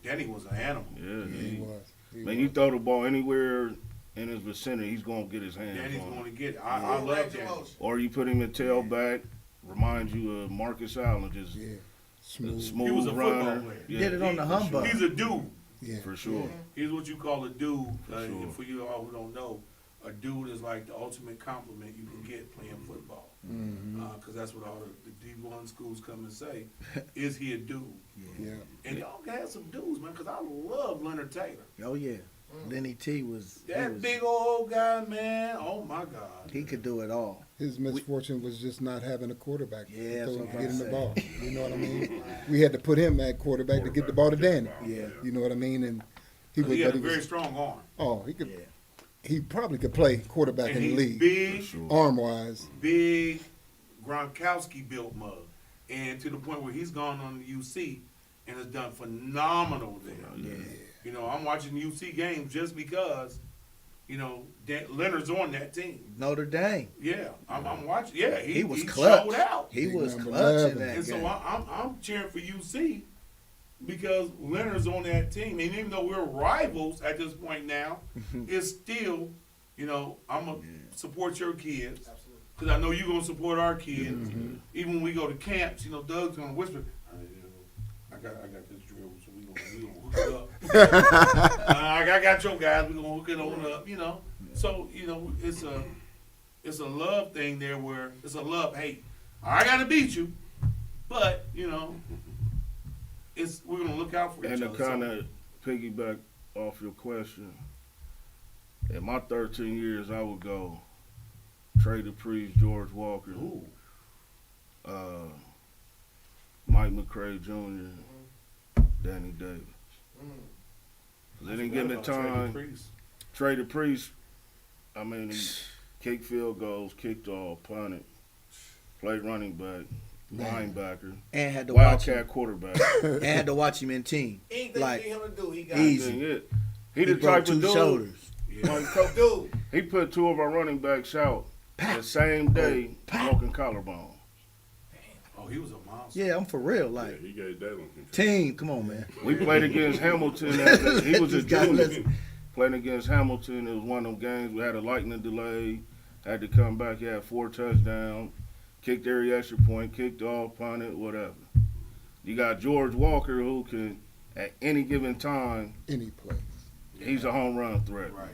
Danny was an animal. yeah. He was. He Man, was. you throw the ball anywhere in his vicinity, he's gonna get his hands Danny's on going it. to get it. I love Range of Danny. motion. Or you put him at tailback, reminds you of Marcus Allen, just Yeah. a Smooth. smooth He was a football runner. player. Yeah, Did it on the for humbug. He's a dude. Yeah. For sure. He's what you call a dude. For sure. For you all who don't know, a dude is like the ultimate compliment you can get playing football. Mm-hmm. Because that's what all the D1 schools come and say. Is he a dude? Yeah. And y'all got some dudes, man, because I love Leonard Taylor. Oh yeah. Lenny T was That big old guy, man. Oh, my God. he could do it all. His misfortune was just not having a quarterback Yeah, that's to what I'm get him the saying. ball. You know what I mean? We had to put him at quarterback to get the ball to Danny. Yeah. You know what I mean? And He had a but very strong arm. oh, he could. Yeah. He probably could play quarterback And in the he's league, big, Sure. arm wise. big Gronkowski built mug. And to the point where he's gone on the UC and has done phenomenal there. Yeah. You know, I'm watching UC games just because, you know, Leonard's on that team. Notre Dame. Yeah, I'm watching. Yeah, He was he clutch. showed out. He Big was number clutch 11. in that And so game. I'm cheering for UC because Leonard's on that team. And even though we're rivals at this point now, it's still, you know, I'm going to support your kids. Absolutely. Because I know you're going to support our kids. Even when we go to camps, you know, Doug's going to whisper, I got this drill, so we gonna hook it up. I got your guys, we're going to hook it on up, you know. So, you know, it's a love thing there where it's a love-hate. I got to beat you, but, you know, we're going to look out for each And to other. kind of piggyback off your question, in my 13 years, I would go Trey DePriest, George Walker, Mike McCray Jr., Danny Davis. They didn't give him the time. Trey DePriest, I mean, he kicked field goals, kicked off, punted, played running back, linebacker, And had to watch wildcat him. quarterback. And had to watch him in team. Anything Like, you need him to do, he got easy. Thing is, He he the broke type 2 of dude. shoulders. Like, Dude, he put 2 of our running backs out the same day, broken collarbone. Oh, he was a monster. Yeah, I'm for real. Yeah, Like, he gave Dalen control. team, come on, man. We played against Hamilton. He was a This guy junior. listen. Playing against Hamilton, it was one of them games. We had a lightning delay. Had to come back. He had 4 touchdowns. Kicked every extra point. Kicked off, punted, whatever. You got George Walker, who can, at any given time, Any place. he's a home run threat. Right.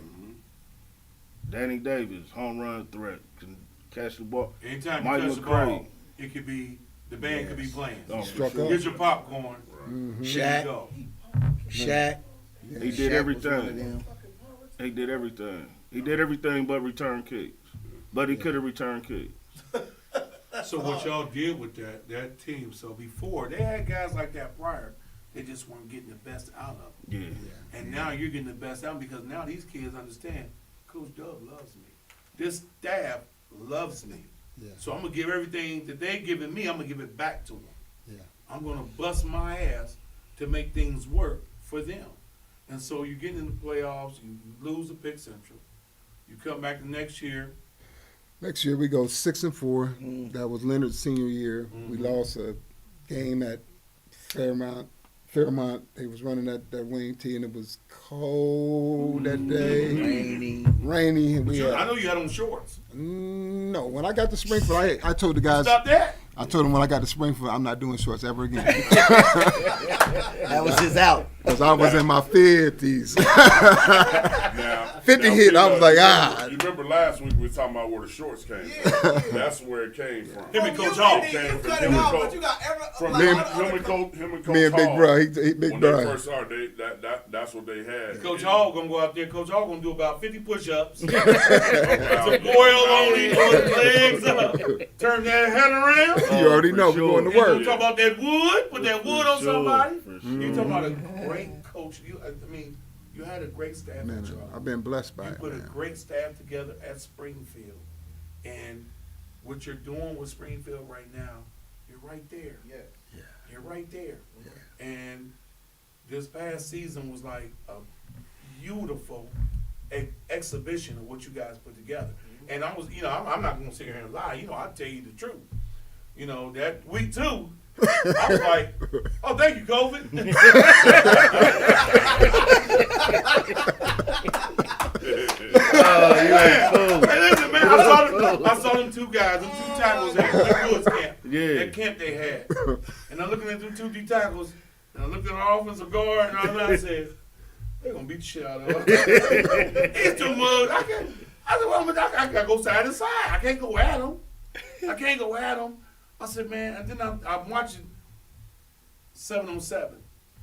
Danny Davis, home run threat, can catch the ball. Anytime Mike you touch the McCray. ball, it could be the band could be playing. Oh, for Struck sure. up. Get your popcorn. Mm-hmm. There you Shaq, go. Shaq. He did Shaq was one of everything. them. He did everything. He did everything but return kicks. But he could have returned kicks. So what y'all did with that team? So before they had guys like that prior, they just weren't getting the best out of them. Yeah. And now you're getting the best out of them because now these kids understand Coach Dub loves me. This staff loves me. Yeah. So I'm gonna give everything that they're giving me. I'm gonna give it back to them. Yeah. I'm gonna bust my ass to make things work for them. And so you get in the playoffs, you lose the Pick Central, you come back the next year. Next year we go 6-4. That was Leonard's senior year. We lost a game at Fairmont. They was running that wing tee and it was cold that day. Rainy. And we I had, know you had on shorts. no, when I got to Springfield, I told the guys, Stop that. I told them when I got to Springfield, I'm not doing shorts ever again. That was his out. Because I was in my 50s. Now, 50 now, hit, you I was know, like, you ah. remember- You remember last week we were talking about where the shorts came from. That's where it came from. Him and Coach you Hall. did- came you from cut him it and off, Coach- but you got every From like, him, other- him and Coach Me and Big Hall, Bro, he Big when Bro. they first started, that's what they had. Coach Hall gonna go out there. Coach Hall gonna do about 50 push-ups. Some Some oil on his legs up. Turn that head around. You already for know, sure. we're going to You gonna work. talk about that wood? Put that wood on sure, somebody? for You talking about a great coach. You had a great staff Man, at Charles. I've been blessed by You it, put a man. great staff together at Springfield. And what you're doing with Springfield right now, you're right there. Yeah. You're right there. And this past season was like a beautiful exhibition of what you guys put together. And I was, I'm not going to sit here and lie. I'll tell you the truth. That week 2, I was like, oh, thank you, COVID. Hey, listen, man, I saw them 2 guys, them 2 tackles at the Woods camp. Yeah. That camp they had. And I'm looking at them 2 D tackles, and I looked at our offensive guard, and I said, they're going to beat the shit out of us. It's too much. I got to go side to side. I can't go at them. I said, man, and then I'm watching 7-on-7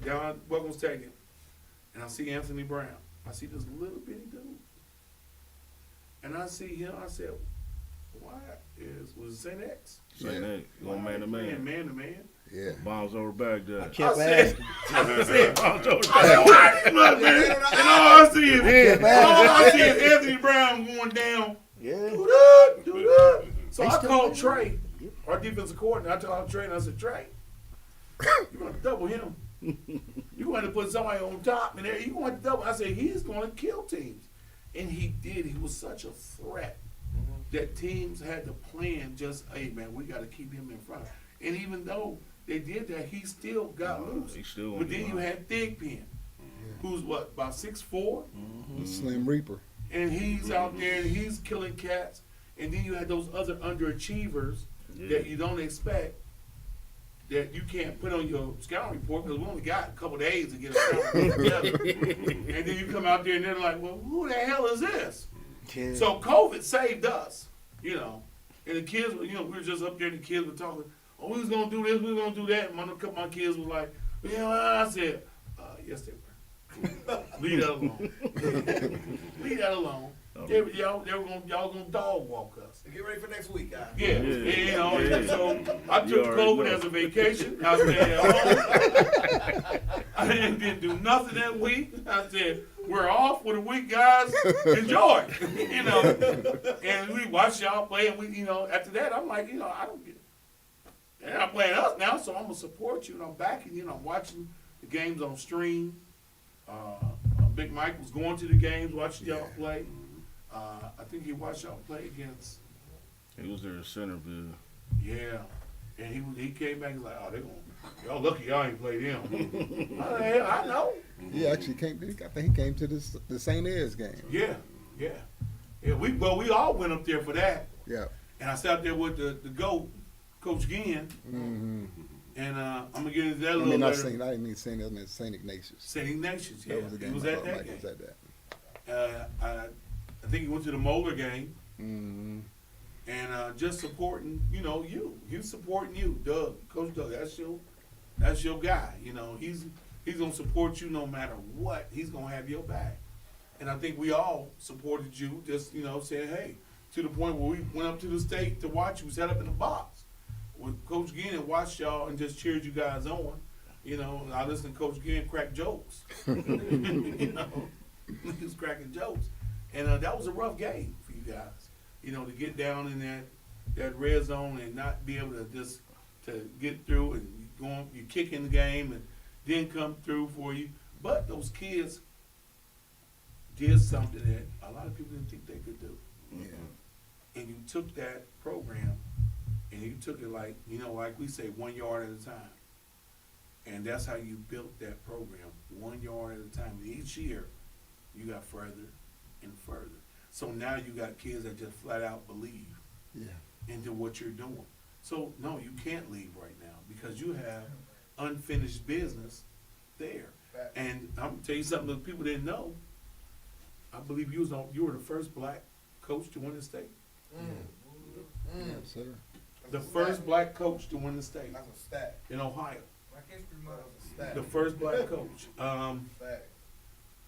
down at Welcome Stadium, and I see Anthony Brown. I see this little bitty dude. And I see him, I said, was it St. X? Say that. Going man to man. Man to man. Yeah. Bombs over Baghdad. Kept I said, asking. Bombs over I watched him up there, and all I see Yeah. is Anthony Brown going down. Yeah. Do-da. So They I still called do. Trey, our defensive coordinator. I told Trey, and I said, Trey, you're going to double him. You're going to put somebody on top, and you're going to double. I said, he's going to kill teams. And he did. He was such a threat that teams had to plan just, hey, man, we got to keep him in front. And even though they did that, he still got loose. he still But went then you wild. had Thigpen, who's what, about 6'4"? The Slim Reaper. And he's out there and he's killing cats. And then you had those other underachievers that you don't expect that you can't put on your scouting report because we only got a couple days to get a scouting report together. And then you come out there and they're like, well, who the hell is this? Yeah. So COVID saved us, And the kids, we were just up there and the kids were talking, oh, we was going to do this, we was going to do that. And a couple of my kids was like, yeah, I said, yes, they were. Leave that alone. Leave that alone. y'all gonna dog walk us. Get ready for next week, guys. Yeah, you know. And so I took COVID as a vacation. I stayed at home. I didn't do nothing that week. I said, we're off for the week, guys. Enjoy. You know. And we watched y'all play, and we, you know, after that, I'm like, you know, I don't get it. And I'm playing us now, so I'm gonna support you, and I'm backing you, and I'm watching the games on stream. Big Mike was going to the games, watching y'all play. I think he watched y'all play against. He was there in Centerville. Yeah, and he came back and was like, oh, y'all lucky y'all ain't played him. I know. He actually came. I think he came to the St. Ed's game. Yeah. We all went up there for that. Yeah. And I sat there with the GOAT, Coach Ginn. Mm-hmm. And I'm gonna get into that a I little mean, later. I didn't mean St. Ed's, I meant St. Ignatius. St. Ignatius, yeah. That was the game. He was I at thought that Mike game. was at that. I think he went to the Moeller game. Mm-hmm. And just supporting, you know, you supporting you, Doug, Coach Doug. That's your guy. You know, he's gonna support you no matter what. He's gonna have your back. And I think we all supported you, just, you know, saying, hey, to the point where we went up to the state to watch you, sat up in the box with Coach Ginn and watched y'all and just cheered you guys on. You know, I listened to Coach Ginn crack jokes. You know, he was cracking jokes, and that was a rough game for you guys. You know, to get down in that red zone and not be able to get through, and you kicking the game and didn't come through for you. But those kids did something that a lot of people didn't think they could do. Yeah. And you took that program and you took it like, you know, like we say, 1 yard at a time. And that's how you built that program, 1 yard at a time. And each year, you got further and further. So now you got kids that just flat out believe into what you're doing. So, no, you can't leave right now because you have unfinished business there. And I'm going to tell you something that people didn't know. I believe you were the first black coach to win the state. Yeah, sir. The first black coach to win the state That's a stat. in Ohio. Black History Month is a stat. The first black coach.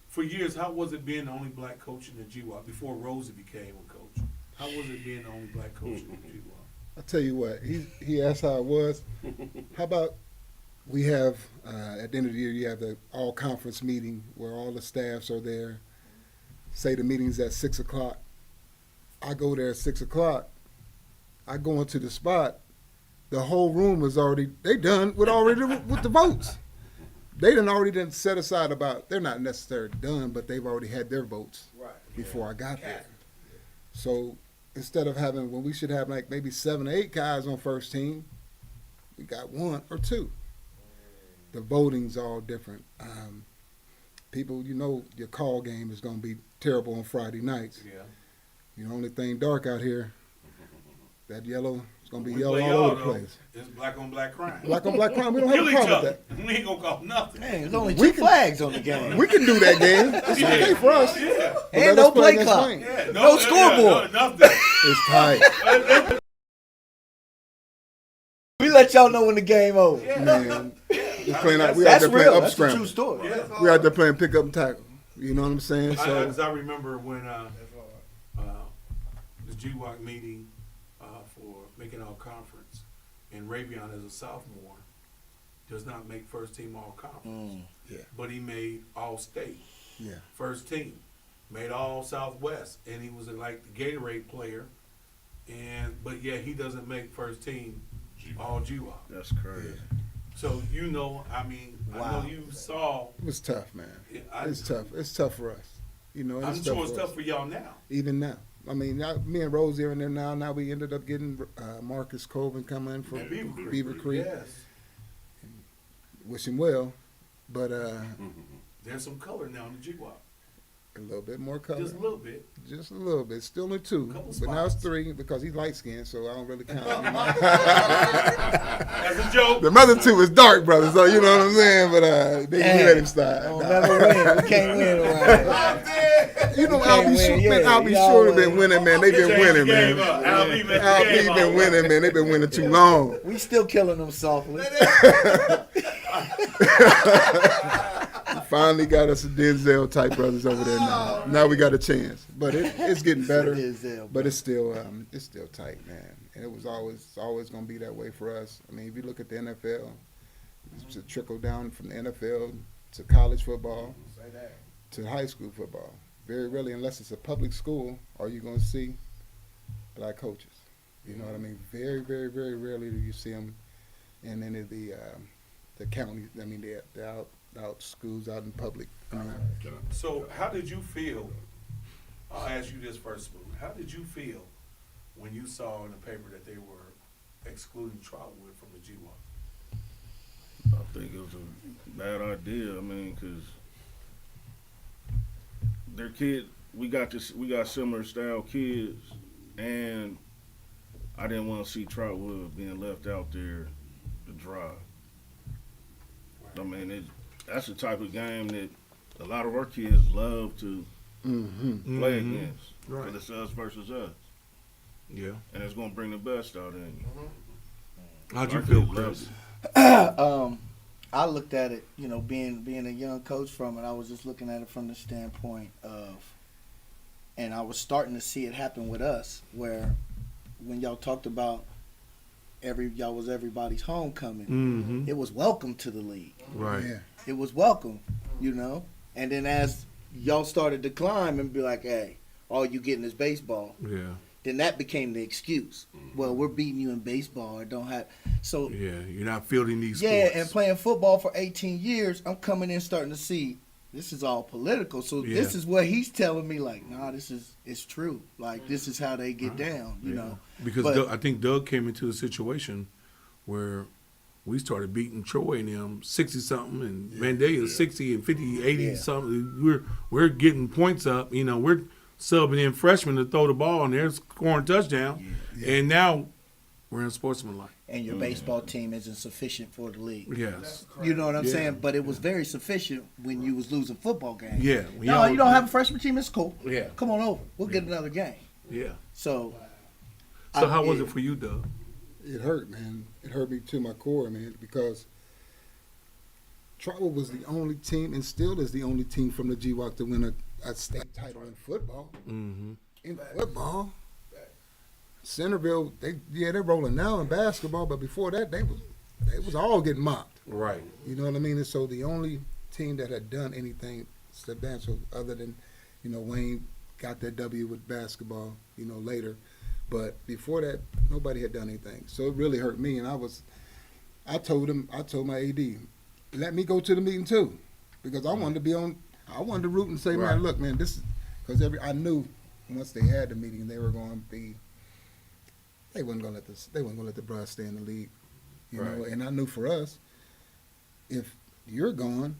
For years, how was it being the only black coach in the GWAC before Rosie became a coach? How was it being the only black coach in the GWAC? I'll tell you what, he asked how it was. How about we have, at the end of the year, you have the all-conference meeting where all the staffs are there. Say the meeting's at 6 o'clock. I go there at 6 o'clock. I go into the spot. The whole room is they done with the votes. They already set aside they're not necessarily done, but they've already had their votes before I got there. So instead of having, when we should have like maybe 7 or 8 guys on first team, we got 1 or 2. The voting's all different. People, you know, your call game is going to be terrible on Friday nights. Yeah. The only thing dark out here, that yellow, it's going to be We yellow play all y'all, over the though. place. It's black on black crime. Black on black crime, we don't have Kill a each problem with other. that. We ain't gonna call nothing. Man, there's only We two flags on the game. We can do that game. It's okay for us. Yeah. But And let no us play play against clock. Wayne. Yeah. No scoreboard. Nothing. It's tight. We let y'all know when the game over. Man, we out That's there playing real. up That's a true scramble. story. We out there playing pick up and tackle. You know what I'm saying? So I remember when the GWAC meeting for making all conference, and Ravion as a sophomore does not make first team all conference, but he made all state. Yeah. First team, made all Southwest, and he was like the Gatorade player, but he doesn't make first team all GWAC. That's crazy. So you know, I mean, Wow. I know you saw. it was tough, man. I- It's tough. It's tough for us. You know, I'm it's sure tough it's for tough us. for y'all now. Even now. I mean, me and Rose here and there now. Now we ended up getting Marcus Colvin coming in from And Beaver Creek. Yes. Wish him well, but There's some color now in the GWAC. a little bit more color. Just a little bit. Just a little bit. Still only 2, Couple but now it's spots. 3 because he's light skinned, so I don't really count. That's a joke. The other 2 is dark, brother. So you know what I'm saying. But we let him slide. Don't Nah. never win. We can't win around here. You know, We I'll can't be win. sure. Yeah, Man, I'll be we sure they've always- been winning, man. They've been Change winning, the game man. up. Al B messed the Al game B up. been winning, man. They've been winning too long. We still killing them softly. finally got us a Denzel type brothers over there now. Now we got a chance, but it's getting better. But it's still tight, man. And it was always going to be that way for us. I mean, if you look at the NFL, it's a trickle down from the NFL to college football to high school football. Very rarely, unless it's a public school, are you going to see black coaches. You know what I mean? Very, very, very rarely do you see them in any of the counties. I mean, the out schools out in public. I mean, So how did you feel? I'll ask you this first, Smoot. How did you feel when you saw in the paper that they were excluding Trotwood from the GWAC? I think it was a bad idea. I mean, because their kid, we got similar style kids, and I didn't want to see Trotwood being left out there to dry. I mean, that's the type of game that a lot of our kids love to play against. Right. Because it's us versus us. Yeah. And it's going to bring the best out in you. How'd you Our feel, kids love Chris? it. I looked at it, being a young coach from it, I was just looking at it from the standpoint of, and I was starting to see it happen with us, where when y'all talked about y'all was everybody's homecoming, it was welcome to the league. Right. yeah. It was welcome, and then as y'all started to climb and be like, hey, all you getting is baseball, Yeah. then that became the excuse. Well, we're beating you in baseball, or don't have, so Yeah. You're not fielding these yeah, sports. and playing football for 18 years, I'm coming in starting to see this is all political. So this is what he's telling me, like, nah, it's true. Like, this is how they get down, you know. Because But- I think Doug came into a situation where we started beating Troy and them 60-something, and Vandalia 60 and 50, 80-something. We're getting points up. We're subbing in freshmen to throw the ball, and they're scoring touchdown. And now we're in sportsmanlike. And your baseball team isn't sufficient for the league. Yes. You know what I'm Yeah. saying? But it was very sufficient when you was losing football games. Yeah. No, you don't have a freshman team, it's cool. Yeah. Come on over. We'll get another game. Yeah. So So how was it for you, Doug? It hurt, man. It hurt me to my core, man, because Trotwood was the only team, and still is the only team from the GWAC to win a state title in football. Mm-hmm. In football, Centerville, they're rolling now in basketball, but before that, they was all getting mocked. Right. You know what I mean? And so the only team that had done anything substantial other than, Wayne got that W with basketball, later. But before that, nobody had done anything. So it really hurt me. And I told my AD, let me go to the meeting too. Because I wanted to root and say, man, look, man, this is, because I knew once they had the meeting, they were going to be, they wasn't going to let the Bryd stay in the league. You know, and I knew for us, if you're gone,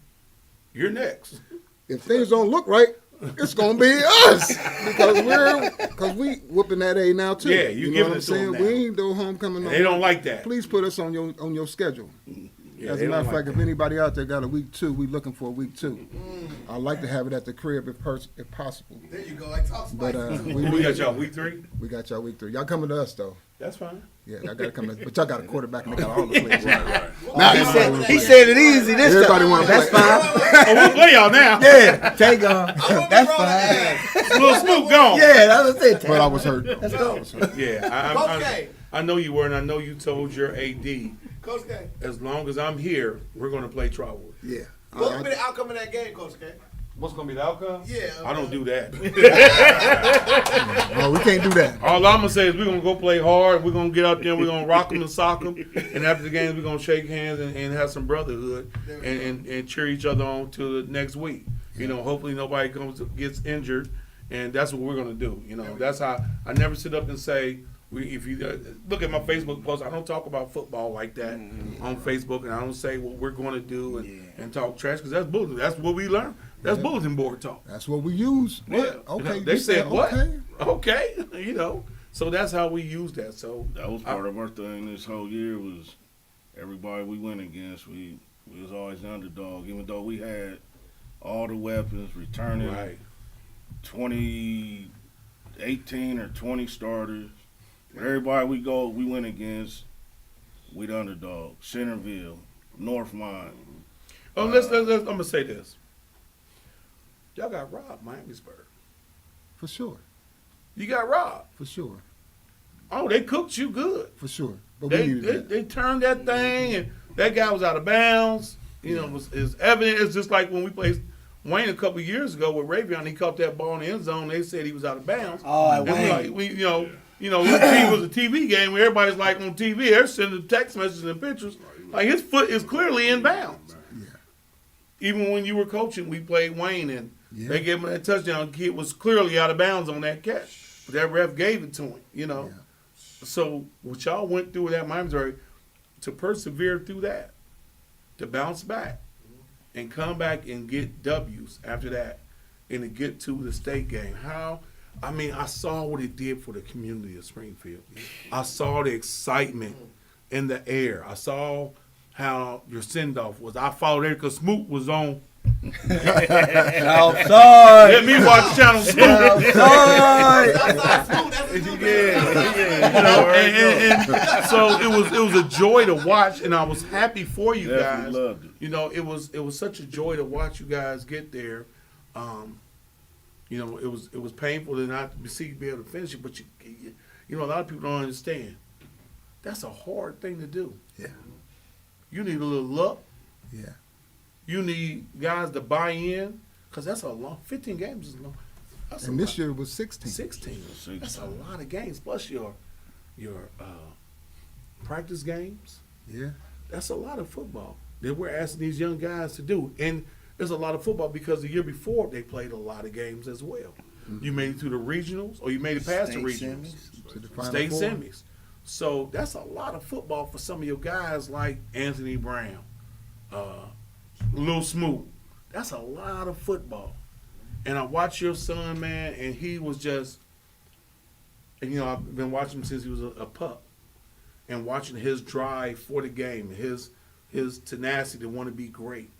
You're next. if things don't look right, it's gonna be us because we whooping that A now too. Yeah, you know giving what I'm it to 'em saying? now. We ain't no homecoming. They don't like that. Please put us on your schedule. Yeah, As they a matter don't of fact, like if anybody out there got a week 2, we looking for a week 2. I'd like to have it at the crib if possible. There you go. Like talk But We got y'all week 3? we got y'all week 3. Y'all coming to us though. That's fine. Yeah, y'all got to come. But y'all got a quarterback and they got all the players. Right. Now he said it easy this Everybody time. wanna That's play. fine. Oh, we'll play y'all now. Yeah, take on. That's fine. Little Smoot gone. Yeah, that was it. But I was hurt. Let's go. Yeah, Coach K. I know you were, and I know you told your AD, Coach K. as long as I'm here, we're going to play Trotwood. Yeah. What's gonna be the outcome of that game, Coach K? What's going to be the outcome? Yeah. I don't do that. Oh, we can't do that. All I'm going to say is we're going to go play hard. We're going to get out there and we're going to rock them and sock them. And after the games, we're going to shake hands and have some brotherhood and cheer each other on to the next week. Hopefully nobody gets injured. And that's what we're going to do. That's how I never sit up and say, if you look at my Facebook post, I don't talk about football like that on Facebook, and I don't say what we're going to do and talk trash, because that's bulletin. That's what we learn. That's bulletin board talk. That's what we use. Yeah. Okay. They you said what? Okay. Okay. So that's how we use that. So That was part of our thing this whole year was everybody we went against, we was always the underdog, even though we had all the weapons, returning 18 or 20 starters. Everybody we went against, we the underdog. Centerville, Northmont. let's I'm gonna say this. Y'all got robbed, Miamisburg. For sure. You got robbed. For sure. Oh, they cooked you good. For sure. But we needed that. They turned that thing, and that guy was out of bounds. You know, it's evident. It's just like when we played Wayne a couple years ago with Ravion. He caught that ball in the end zone. They said he was out of bounds. Oh, And it was a TV game where everybody's like on TV. They're sending text messages and pictures. Like his foot is clearly in bounds. Yeah. Even when you were coaching, we played Wayne, and Yeah. they gave him that touchdown. The kid was clearly out of bounds on that catch. But that ref gave it to him, you know. Yeah. So what y'all went through with that Miamisburg, to persevere through that, to bounce back, and come back and get W's after that, and to get to the state game. I saw what it did for the community of Springfield. I saw the excitement in the air. I saw how your send-off was. I followed it because Smoot was on. Outside. Let me watch Channel Smoot. Outside. And so it was a joy to watch, and I was happy for you Definitely guys. loved it. You know, it was such a joy to watch you guys get there. You know, it was painful to not be able to finish it, but you know, a lot of people don't understand. That's a hard thing to do. Yeah. You need a little luck. Yeah. You need guys to buy in, because that's a long. 15 games is long. That's And a this lot. year was 16. 16. That's a lot of games. Plus your practice games. Yeah. That's a lot of football that we're asking these young guys to do. And there's a lot of football because the year before they played a lot of games as well. Mm-hmm. You made it through the regionals, or you made it past the State regionals. semis. To the Final State Four. semis. So that's a lot of football for some of your guys like Anthony Brown, Lil Smoot. That's a lot of football. And I watched your son, man, and he was just, and you know, I've been watching him since he was a pup, and watching his drive for the game, his tenacity to want to be great,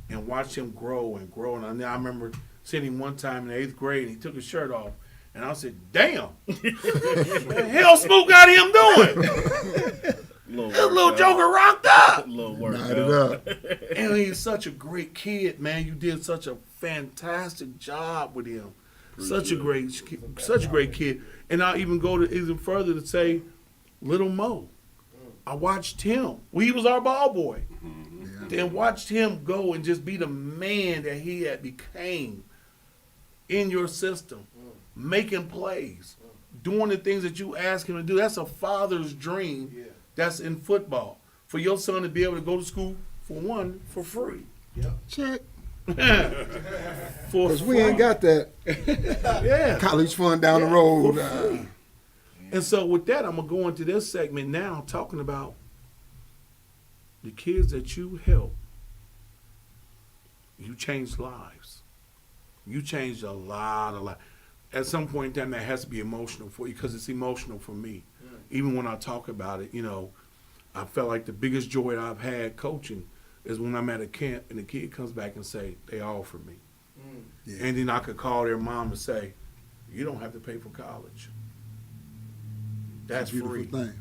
and watch him grow and grow. And I remember seeing him one time in the 8th grade, and he took his shirt off, and I said, "Damn, what the hell Smoot got him doing? That little joker rocked up." Light it up. And he's such a great kid, man. You did such a fantastic job with him. Such a great kid. And I'll even go to even further to say, Little Mo. I watched him. He was our ball boy. Then watched him go and just be the man that he had became in your system, making plays, doing the things that you ask him to do. That's a father's dream. That's in football. For your son to be able to go to school, for free. Check. For Because we ain't got that yeah. college fund down the road. For free. And so with that, I'm going to go into this segment now talking about the kids that you help. You changed lives. You changed a lot of lives. At some point in time, that has to be emotional for you because it's emotional for me. Even when I talk about it, you know, I felt like the biggest joy I've had coaching is when I'm at a camp and the kid comes back and say, they offered me. Yeah. And then I could call their mom and say, you don't have to pay for college. That's It's a beautiful free. thing.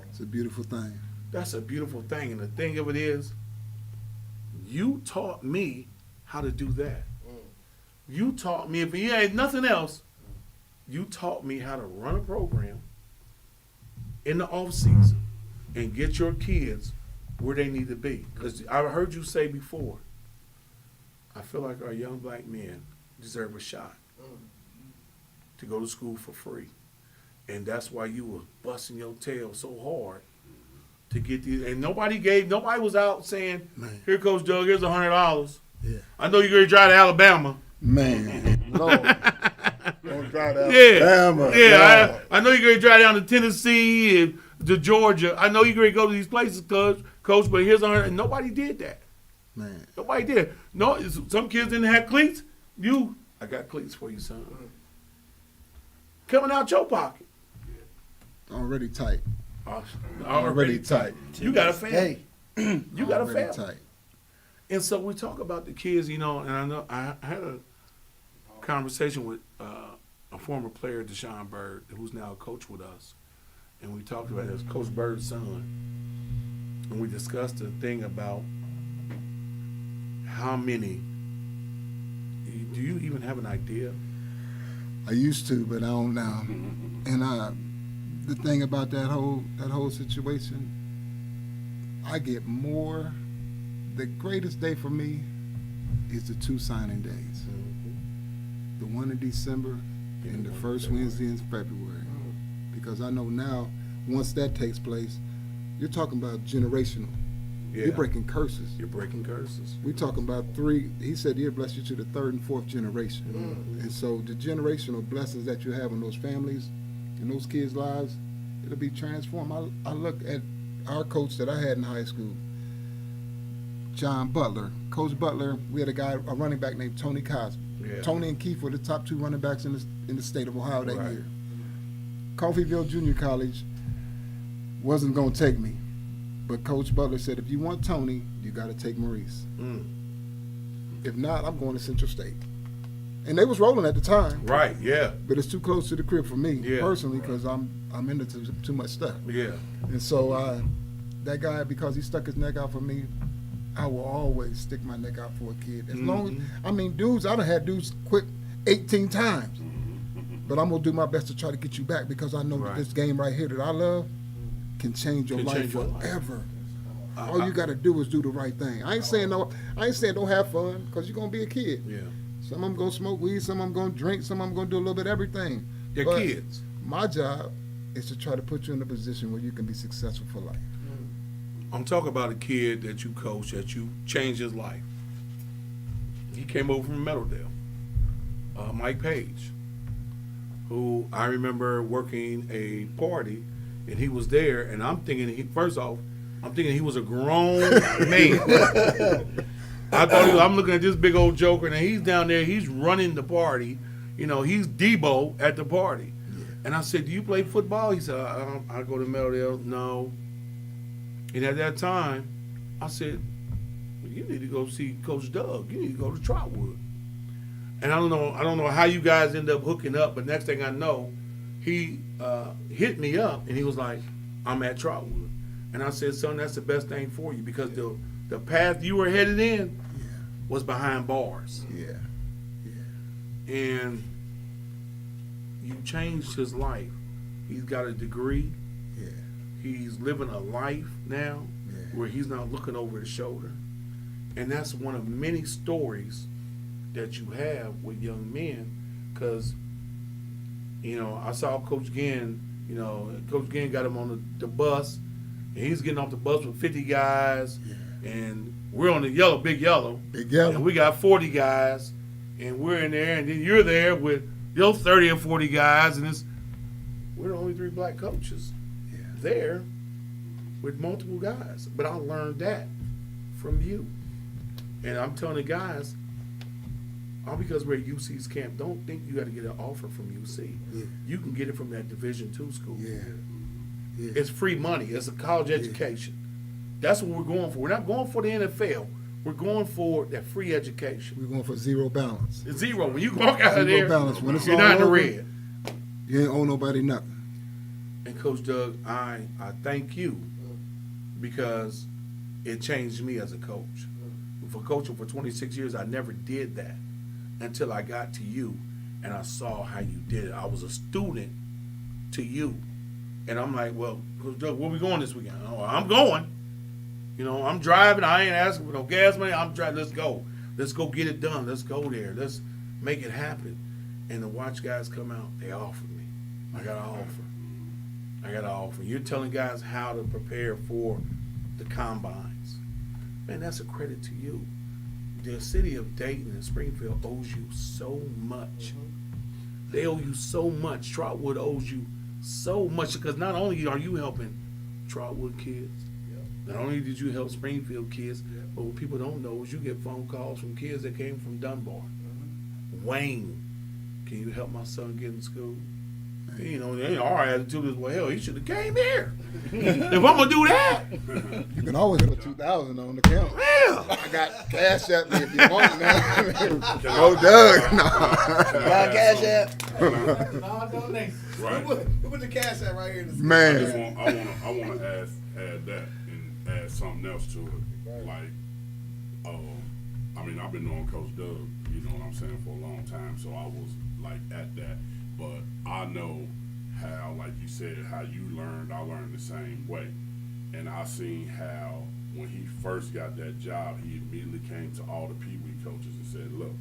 It's a beautiful thing. That's a beautiful thing. And the thing of it is, you taught me how to do that. You taught me, if you had nothing else, you taught me how to run a program in the off season and get your kids where they need to be. Because I heard you say before, I feel like our young black men deserve a shot to go to school for free. And that's why you were busting your tail so hard to get these. And nobody was out saying, Man. here, Coach Doug, here's $100. Yeah. I know you're going to drive to Alabama. Man. Lord. Don't try that. Alabama. Yeah, I know you're going to drive down to Tennessee and to Georgia. I know you're going to go to these places, Coach, but here's $100. And nobody did that. Man. Nobody did it. No, some kids didn't have cleats. I got cleats for you, son. Coming out your pocket. Already tight. Already tight. You got a family. Hey, You got a Already family. tight. And so we talk about the kids, you know, and I know I had a conversation with a former player, Deshaun Bryd, who's now a coach with us. And we talked about his Coach Bird's son. And we discussed the thing about how many Do you even have an idea? I used to, but I don't now. And the thing about that whole situation, I get more. The greatest day for me is the 2 signing days. The one in December and the first Wednesday in February. Because I know now, once that takes place, you're talking about generational. Yeah. You're breaking curses. You're breaking curses. We're talking about 3. He said he'll bless you to the 3rd and 4th generation. And so the generational blessings that you have in those families and those kids' lives, it'll be transformed. I look at our coach that I had in high school, John Butler. Coach Butler, we had a running back named Tony Cosby. Yeah. Tony and Keith were the top 2 running backs in the state of Ohio that Right. year. Coffeyville Junior College wasn't going to take me. But Coach Butler said, if you want Tony, you got to take Maurice. If not, I'm going to Central State. And they was rolling at the time. Right, yeah. But it's too close to the crib for me, Yeah. personally, because I'm into too much stuff. Yeah. And so that guy, because he stuck his neck out for me, I will always stick my neck out for a kid. As long as, dudes, I done had dudes quit 18 times. But I'm going to do my best to try to get you back because I know that this game right here that I love can change your life forever. All you got to do is do the right thing. I ain't saying don't have fun because you're going to be a kid. Yeah. Some of them going to smoke weed, some of them going to drink, some of them going to do a little bit of everything. They're But kids. my job is to try to put you in a position where you can be successful for life. I'm talking about a kid that you coach, that you changed his life. He came over from Meadowdale. Mike Page, who I remember working a party, and he was there, and I'm thinking he was a grown man. I'm looking at this big old joker, and he's down there, he's running the party. You know, he's Debo at the party. Yeah. And I said, do you play football? He said, I go to Meadowdale. No. And at that time, I said, well, you need to go see Coach Doug. You need to go to Trotwood. And I don't know how you guys end up hooking up, but next thing I know, he hit me up and he was like, I'm at Trotwood. And I said, son, that's the best thing for you because the path you were headed in was behind bars. Yeah. And you changed his life. He's got a degree. Yeah. He's living a life now where he's not looking over his shoulder. And that's one of many stories that you have with young men because, I saw Coach Ginn, Coach Ginn got him on the bus, and he's getting off the bus with 50 guys, and we're on the big yellow, and we got 40 guys, and we're in there, and then you're there with your 30 or 40 guys, and we're the only 3 black coaches there with multiple guys. But I learned that from you. And I'm telling the guys, all because we're at UC's camp, don't think you got to get an offer from UC. Yeah. You can get it from that Division II school. Yeah. It's free money. It's a college education. That's what we're going for. We're not going for the NFL. We're going for that free education. We're going for zero balance. It's zero. When you walk out of there, balance. When it's you're all not in the over, red. You ain't owe nobody nothing. And Coach Doug, I thank you because it changed me as a coach. For coaching for 26 years, I never did that until I got to you and I saw how you did it. I was a student to you. And I'm like, well, Coach Doug, where we going this weekend? Oh, I'm going. I'm driving. I ain't asking for no gas money. I'm driving. Let's go. Let's go get it done. Let's go there. Let's make it happen. And the watch guys come out. They offered me. I got an offer. You're telling guys how to prepare for the combines. Man, that's a credit to you. The city of Dayton and Springfield owes you so much. They owe you so much. Trotwood owes you so much because not only are you helping Trotwood kids, not only did you help Springfield kids, but what people don't know is you get phone calls from kids that came from Dunbar. Wayne, can you help my son get in school? Our attitude is, well, hell, he should have came here. If I'm going to do that. You can always put 2,000 on the account. Yeah. I got cash at me if you want now. Go Doug. No. Cash app. No donation. Right. We put the cash app right here. Man. I want to add that and add something else to it. Like, I mean, I've been knowing Coach Doug, you know what I'm saying, for a long time, so I was like at that. But I know how, like you said, how you learned, I learned the same way. And I seen how when he first got that job, he immediately came to all the Pee Wee coaches and said, look,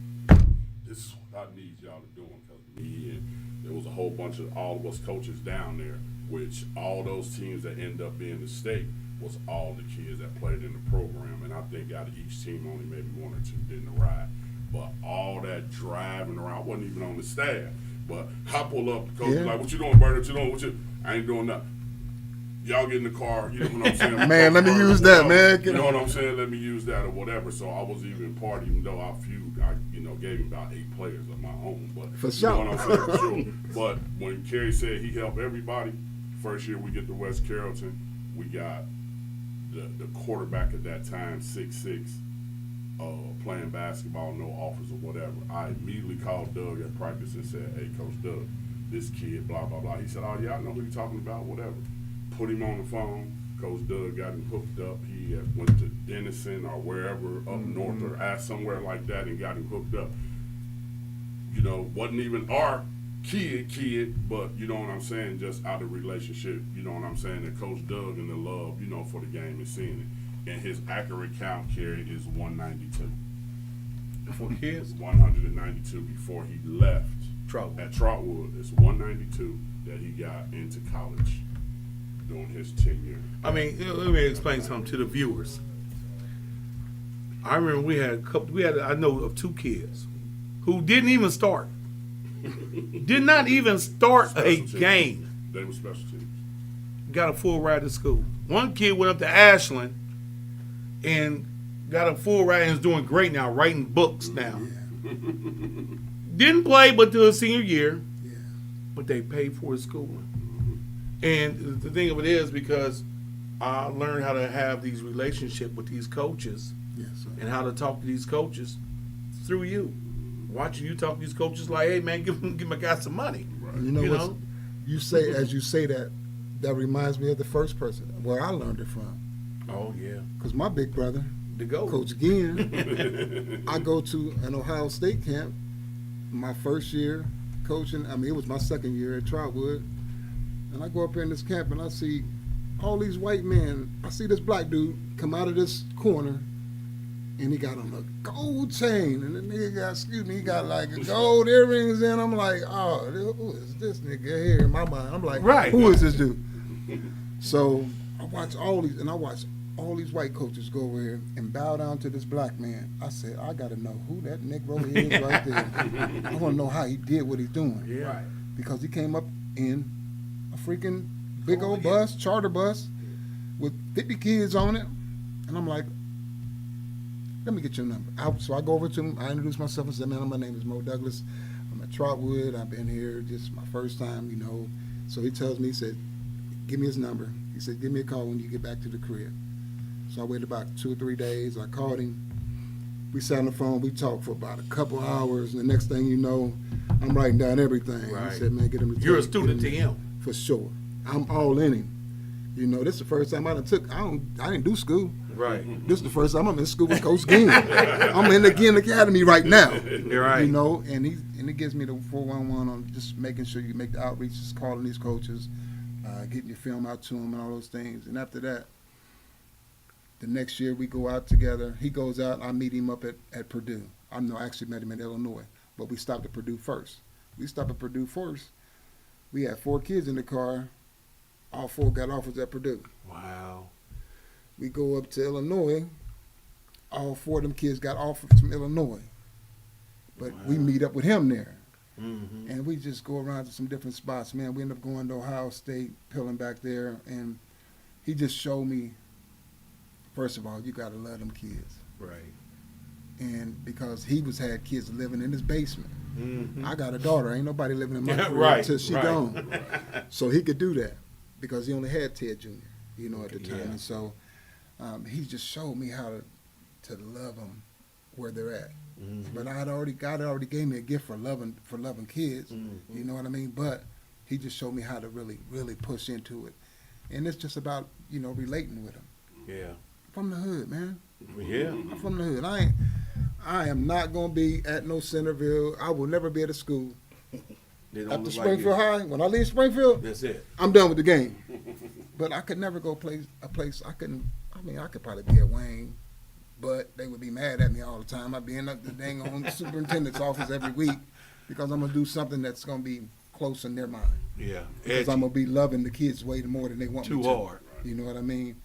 this is what I need y'all to do. Because me and there was a whole bunch of all of us coaches down there, which all those teams that end up being the state was all the kids that played in the program. And I think out of each team, only maybe one or two didn't ride. But all that driving around, I wasn't even on the staff. But I pull up, the coach was like, what you doing, Bird? What you doing? I ain't doing nothing. Y'all get in the car, you know what I'm saying? Man, let me use that, man. You know what I'm saying? Let me use that or whatever. So I was even part, even though I gave him about 8 players of my own. But For you sure. know what I'm saying? For sure. But when Kerry said he helped everybody, first year we get to West Carrollton, we got the quarterback at that time, 6'6", playing basketball, no offers or whatever. I immediately called Doug at practice and said, hey, Coach Doug, this kid, blah, blah, blah. He said, oh, yeah, I know who you're talking about, whatever. Put him on the phone. Coach Doug got him hooked up. He went to Denison or wherever up north or somewhere like that and got him hooked up. You know, wasn't even our kid, but you know what I'm saying, just out of relationship, you know what I'm saying, that Coach Doug and the love, you know, for the game and seeing it. And his accurate count carry is 192. For kids? 192 before he left Trotwood. at Trotwood. It's 192 that he got into college during his tenure. I mean, let me explain something to the viewers. I remember we had I know of 2 kids who didn't even start. Did not even start Special a teams. game. They were special teams. Got a full ride to school. One kid went up to Ashland and got a full ride and is doing great now, writing books now. Didn't play but till his senior year, but they paid for his schooling. And the thing of it is, because I learned how to have these relationships with these coaches and how to talk to these coaches through you. Watching you talk to these coaches like, hey, man, give my guy some money. Right. You know, you say, as you say that reminds me of the first person where I learned it from. Oh, yeah. Because my big brother, The GOAT. Coach Ginn, I go to an Ohio State camp my first year coaching. I mean, it was my second year at Trotwood. And I go up here in this camp and I see all these white men. I see this black dude come out of this corner and he got on a gold chain. And the nigga got, he got like gold earrings in. I'm like, oh, who is this nigga here in my mind? I'm like, Right. Who is this dude? So I watch all these white coaches go over here and bow down to this black man. I said, I got to know who that Negro is right there. I want to know how he did what he's doing. Yeah. Right. Because he came up in a freaking big old bus, charter bus, with 50 kids on it. And I'm like, let me get your number. So I go over to him. I introduce myself and said, man, my name is Mo Douglas. I'm at Trotwood. I've been here. Just my first time, you know. So he tells me, he said, give me his number. He said, give me a call when you get back to the crib. So I waited about 2 or 3 days. I called him. We sat on the phone. We talked for about a couple hours. And the next thing you know, I'm writing down everything. Right. He said, man, get him to You're a take- student get to him. For sure. I'm all in him. You know, this is the first time I didn't do school. Right. This is the first time I'm in school with Coach Ginn. I'm in the Ginn Academy right now. You're right. You know, and he gives me the 411 on just making sure you make the outreaches, calling these coaches, getting your film out to them and all those things. And after that, the next year we go out together. He goes out, I meet him up at Purdue. I actually met him in Illinois, but we stopped at Purdue first. We stopped at Purdue first. We had 4 kids in the car. All 4 got offers at Purdue. Wow. We go up to Illinois. All 4 of them kids got offers from Illinois. But we meet up with him there. Mm-hmm. And we just go around to some different spots. Man, we end up going to Ohio State, Pilling back there. And he just showed me, first of all, you got to love them kids. Right. And because he had kids living in his basement. Mm-hmm. I got a daughter. Ain't nobody living in my crib Right, until she right. gone. So he could do that because he only had Ted Jr., you know, at the time. Yeah. And so he just showed me how to love them where they're at. Mm-hmm. But God already gave me a gift for loving kids. Mm-hmm. You know what I mean? But he just showed me how to really, really push into it. And it's just about, relating with them. Yeah. From the hood, man. Yeah. I'm from the hood. I am not going to be at no Centerville. I will never be at a school. They don't After look Springfield like High, when I leave Springfield, you. That's it. I'm done with the game. But I could never go a place I couldn't. I mean, I could probably be at Wayne, but they would be mad at me all the time. I'd be in the dang on superintendent's office every week because I'm gonna do something that's gonna be close in their mind. Yeah. Because I'm gonna be loving the kids way more than they want me Too to. hard. You know what I mean?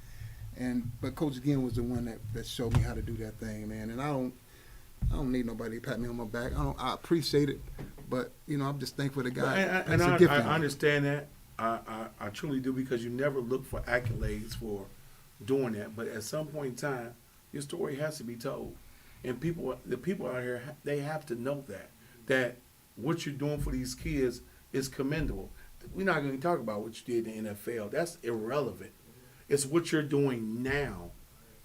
But Coach Ginn was the one that showed me how to do that thing, man. And I don't need nobody to pat me on my back. I appreciate it, but you know, I'm just thankful the guy. And I understand that. I truly do, because you never look for accolades for doing that. But at some point in time, your story has to be told, and the people out here, they have to know that what you're doing for these kids is commendable. We're not going to talk about what you did in the NFL. That's irrelevant. It's what you're doing now,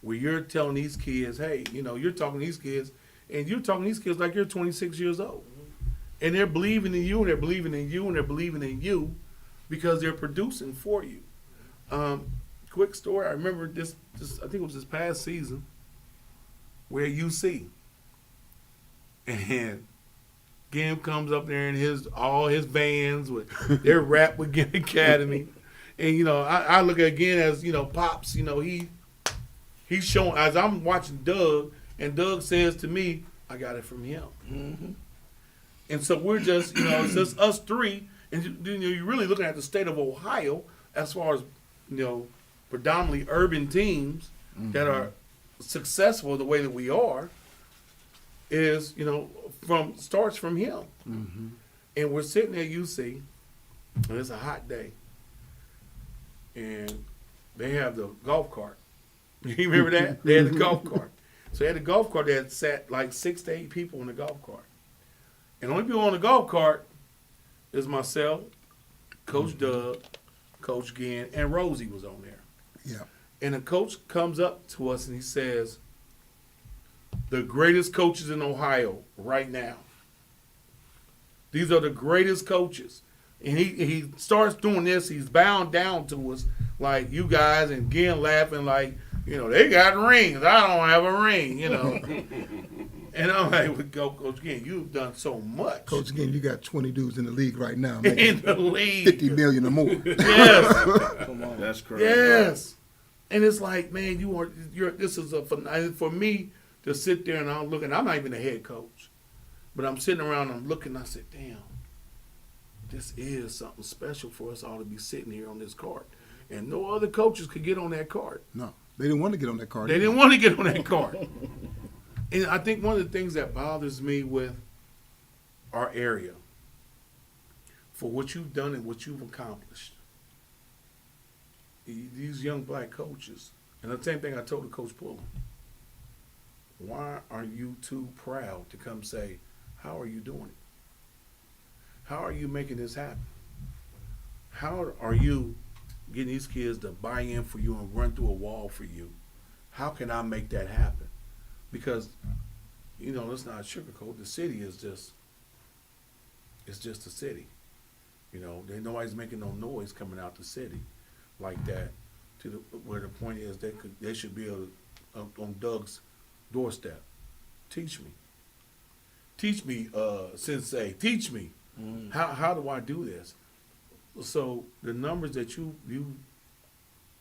where you're telling these kids, hey, you know, you're talking to these kids, and you're talking to these kids like you're 26 years old. And they're believing in you, and they're believing in you, and they're believing in you because they're producing for you. Quick story, I remember this I think it was this past season, where UC. And Gim comes up there in all his vans with their rap with Gim Academy. And, you know, I look at Gim as, you know, Pops, you know, he's showing, as I'm watching Doug, and Doug says to me, I got it from him. Mm-hmm. And so we're just, you know, it's just us three, and you know, you're really looking at the state of Ohio as far as, you know, predominantly urban teams that are successful the way that we are, is, you know, starts from him. Mm-hmm. And we're sitting at UC, and it's a hot day, and they have the golf cart. You remember that? They had the golf cart. So they had the golf cart that sat like 6 to 8 people in the golf cart. And the only people on the golf cart is myself, Coach Doug, Coach Ginn, and Rosie was on there. Yeah. And the coach comes up to us and he says, the greatest coaches in Ohio right now. These are the greatest coaches. And he starts doing this. He's bowing down to us like you guys, and Ginn laughing like, you know, they got rings. I don't have a ring, you know. And I'm like, go, Coach Ginn, you've done so much. Coach Ginn, you got 20 dudes in the league right now. In the league. 50 million or more. Yes. Come on. That's crazy. Yes. And it's like, man, this is for me to sit there and I'm looking, I'm not even a head coach, but I'm sitting around and I'm looking, I said, damn, this is something special for us all to be sitting here on this cart. And no other coaches could get on that cart. No, they didn't want to get on that cart. They didn't want to get on that cart. And I think one of the things that bothers me with our area, for what you've done and what you've accomplished, these young black coaches, and the same thing I told Coach Pullen, why are you too proud to come say, how are you doing it? How are you making this happen? How are you getting these kids to buy in for you and run through a wall for you? How can I make that happen? Because, you know, let's not sugarcoat. The city is just, it's just a city. You know, nobody's making no noise coming out the city like that. Where the point is, they should be on Doug's doorstep. Teach me, Sensei. Teach me. How do I do this? So the numbers that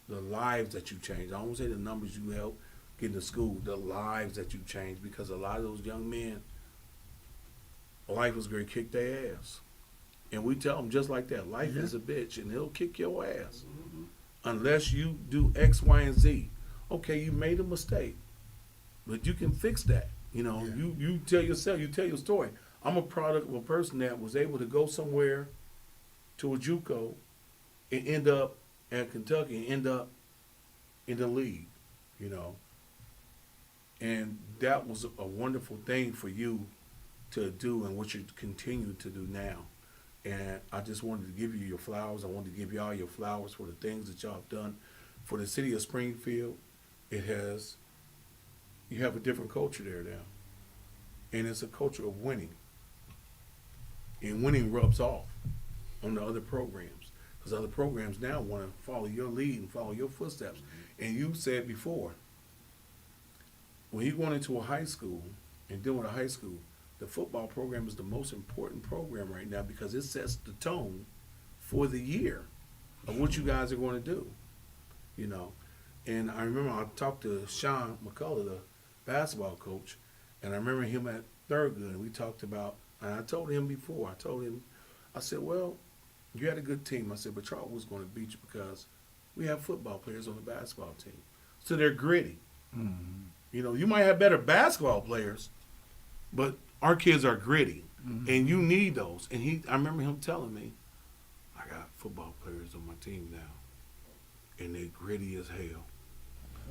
the lives that you change. I won't say the numbers you help get to school. The lives that you change, because a lot of those young men, life was going to kick their ass, and we tell them just like that. Life is a bitch, and it'll kick your ass unless you do X, Y, and Z. Okay, you made a mistake, but you can fix that. You know, you tell yourself, you tell your story. I'm a product of a person that was able to go somewhere to a JUCO and end up at Kentucky and end up in the league, you know. And that was a wonderful thing for you to do, and what you continue to do now. And I just wanted to give you your flowers. I wanted to give y'all your flowers for the things that y'all have done for the city of Springfield. You have a different culture there now. And it's a culture of winning. And winning rubs off on the other programs, because other programs now want to follow your lead and follow your footsteps. And you said before, when you're going into a high school, and dealing with a high school, the football program is the most important program right now because it sets the tone for the year of what you guys are going to do, you know. And I remember I talked to Sean McCullough, the basketball coach, and I remember him at Thurgood, and we talked about, and I told him before, I said, well, you had a good team. I said, but Charlton was going to beat you because we have football players on the basketball team. So they're gritty. Mm-hmm. You know, you might have better basketball players, but our kids are gritty, and you need those. And I remember him telling me, I got football players on my team now, and they're gritty as hell.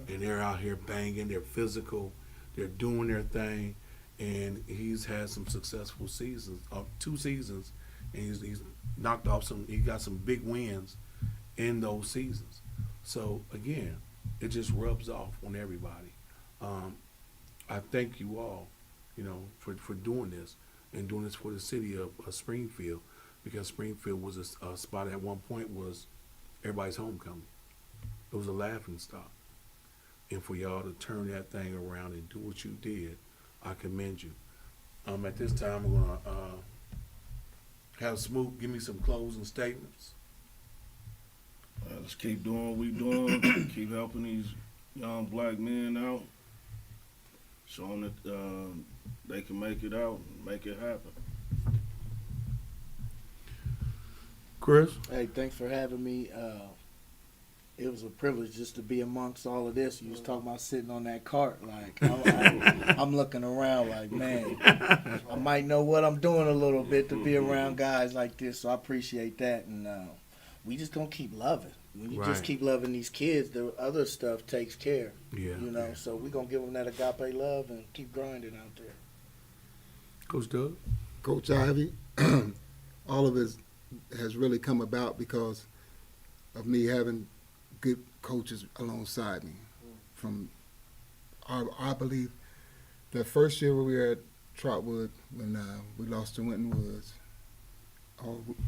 And they're out here banging, they're physical, they're doing their thing, and he's had some successful seasons, 2 seasons, and he's knocked off he got some big wins in those seasons. So, again, it just rubs off on everybody. I thank you all, you know, for doing this and doing this for the city of Springfield, because Springfield was a spot at one point was everybody's homecoming. It was a laughing stock. And for y'all to turn that thing around and do what you did, I commend you. At this time, I'm going to have Smoot give me some closing statements. Let's keep doing what we doing. Keep helping these young black men out. Show them that they can make it out and make it happen. Chris? Hey, thanks for having me. It was a privilege just to be amongst all of this. You was talking about sitting on that cart. Like, I'm looking around like, man, I might know what I'm doing a little bit to be around guys like this. So I appreciate that. And we just going to keep loving. When you just keep loving these kids, the other stuff takes care. Yeah. You know, so we're going to give them that agape love and keep grinding out there. Coach Doug? Coach Ivy, all of it has really come about because of me having good coaches alongside me. From I believe the first year we were at Trotwood when we lost to Winton Woods,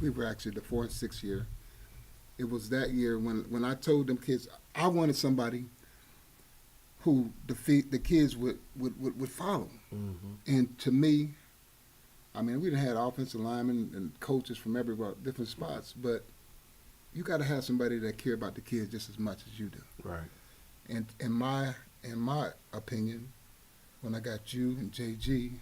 we were actually the 4th and 6th year. It was that year when I told them kids I wanted somebody who the kids would follow. Mm-hmm. And to me, I mean, we done had offensive linemen and coaches from everywhere, different spots, but you got to have somebody that care about the kids just as much as you do. Right. And in my opinion, when I got you and JG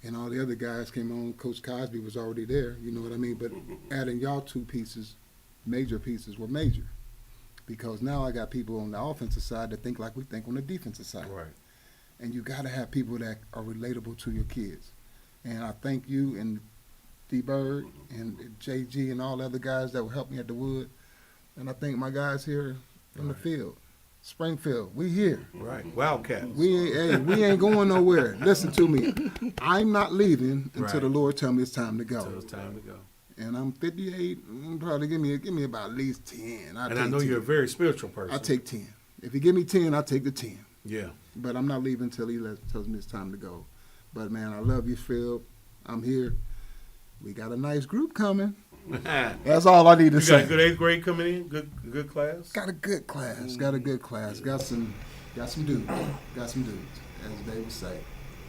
and all the other guys came on, Coach Cosby was already there, you know what I mean? But adding y'all 2 pieces, major pieces, were major. Because now I got people on the offensive side that think like we think on the defensive side. Right. And you got to have people that are relatable to your kids. And I thank you and D-Bird and JG and all the other guys that will help me at the Wood. And I thank my guys here from the field. Springfield, we here. Right. Wildcats. We ain't going nowhere. Listen to me. I'm not leaving until the Lord tell me it's time to go. Until it's time to go. And I'm 58. Probably give me about at least 10. I know 10. You're a very spiritual person. I take 10. If you give me 10, I take the 10. Yeah. But I'm not leaving until he tells me it's time to go. But man, I love you, Phil. I'm here. We got a nice group coming. That's all I need to say. You got a good 8th grade coming in? Good class? Got a good class. Got a good class. Got some dudes. Got some dudes, as they would say.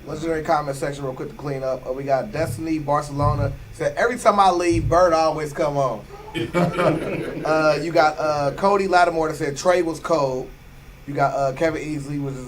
Let's do a comment section real quick to clean up. We got Destiny Barcelona said every time I leave, Bird always come on. You got Cody Lattimore that said Trey was cold. You got Kevin Easley, which is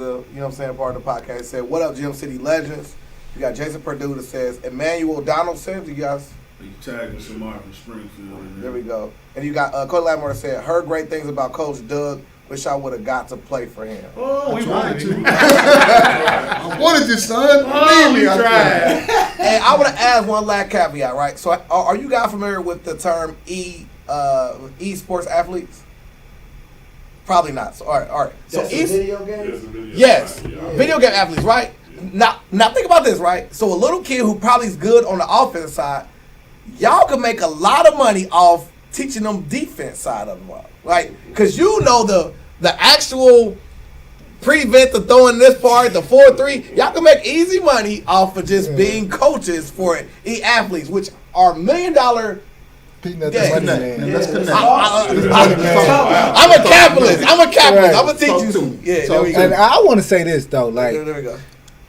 part of the podcast, said what up, Gym City Legends. You got Jason Perdue that says Emmanuel Donaldson. You guys. You tagging somebody from Springfield. There we go. And you got Cody Lattimore that said heard great things about Coach Doug. Wish I would have got to play for him. Oh, we wanted to. I wanted you, son. Oh, we tried. And I want to add one last caveat, right? So, are you guys familiar with the term e-sports athletes? Probably not. So, all right. So, video games? Yes, video game athletes, right? Now, think about this, right? So, a little kid who probably is good on the offensive side, y'all can make a lot of money off teaching them defense side of them, right? Because you know the actual prevent the throwing this part, the 4-3, y'all can make easy money off of just being coaches for athletes, which are $1 million. I'm a capitalist. I'm gonna teach you some. Yeah, there we go. And I want to say this though, like, there we go.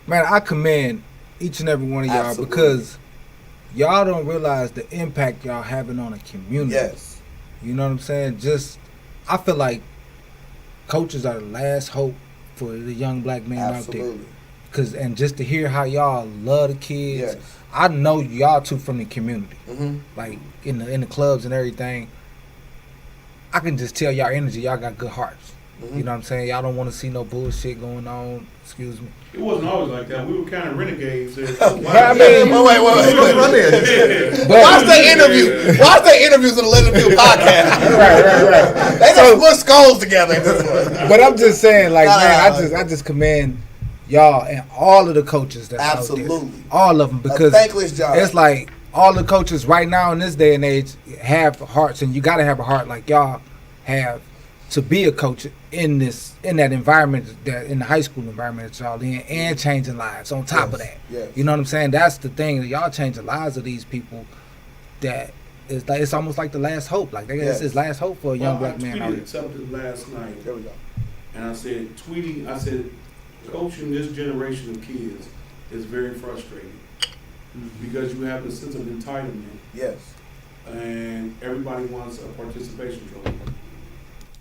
Man, I commend each and every one of y'all Absolutely. because y'all don't realize the impact y'all having on a community. Yes. You know what I'm saying? I feel like coaches are the last hope for the young black man out Absolutely. there. And just to hear how y'all love the kids. Yes. I know y'all too from the community. Mm-hmm. Like in the clubs and everything. I can just tell y'all energy, y'all got good hearts. Mm-hmm. You know what I'm saying? Y'all don't want to see no bullshit going on. Excuse me. It wasn't always like that. We were kind of renegades. There. I mean, wait. Watch their interview. Watch their interviews in the Legend View podcast. right. They just put skulls together. At this one. But I'm just saying, like, man, I just commend y'all and all of the coaches that's out Absolutely. there. All of them, because A thankless job. it's like all the coaches right now in this day and age have hearts, and you got to have a heart like y'all have to be a coach in that environment, that in the high school environment that y'all in, and changing lives on top of that. Yes. You know what I'm saying? That's the thing, that y'all change the lives of these people. That is like, it's almost like the last hope. Like it's last hope for a young black man out I here. tweeted something last night. There we go. And I said, coaching this generation of kids is very frustrating because you have a sense of entitlement. Yes. And everybody wants a participation trophy.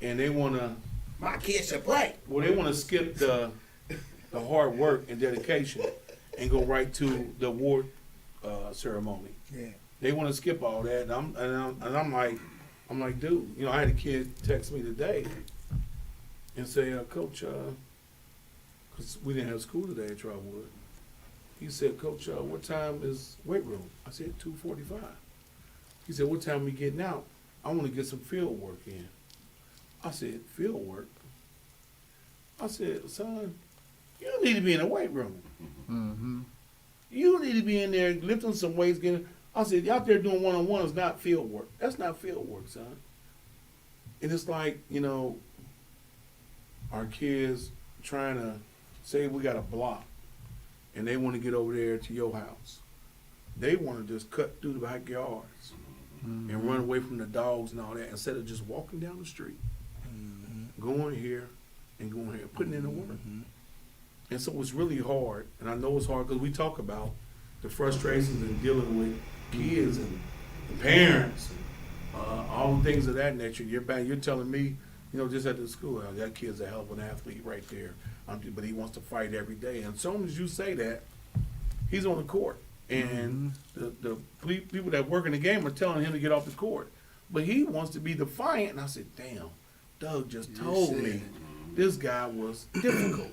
And they want to, My kids should play. well, they want to skip the hard work and dedication and go right to the award ceremony. Yeah. They want to skip all that, and I'm like, dude, you know, I had a kid text me today and say, Coach, because we didn't have school today at Trotwood. He said, Coach, what time is weight room? I said 2:45. He said, what time we getting out? I want to get some field work in. I said, field work? I said, son, you need to be in the weight room. Mm-hmm. You need to be in there lifting some weights, getting. I said, out there doing one-on-one is not field work. That's not field work, son. And it's like, you know, our kids trying to say we got a block and they want to get over there to your house. They want to just cut through the backyards and run away from the dogs and all that instead of just walking down the street, going here and going here, putting in the work. And so it's really hard, and I know it's hard because we talk about the frustrations and dealing with kids and parents and all the things of that nature. You're telling me, you know, just at the school, that kid's a hell of an athlete right there, but he wants to fight every day. And as soon as you say that, he's on the court. And the people that work in the game are telling him to get off the court. But he wants to be defiant. And I said, damn, Doug just told me this guy was difficult.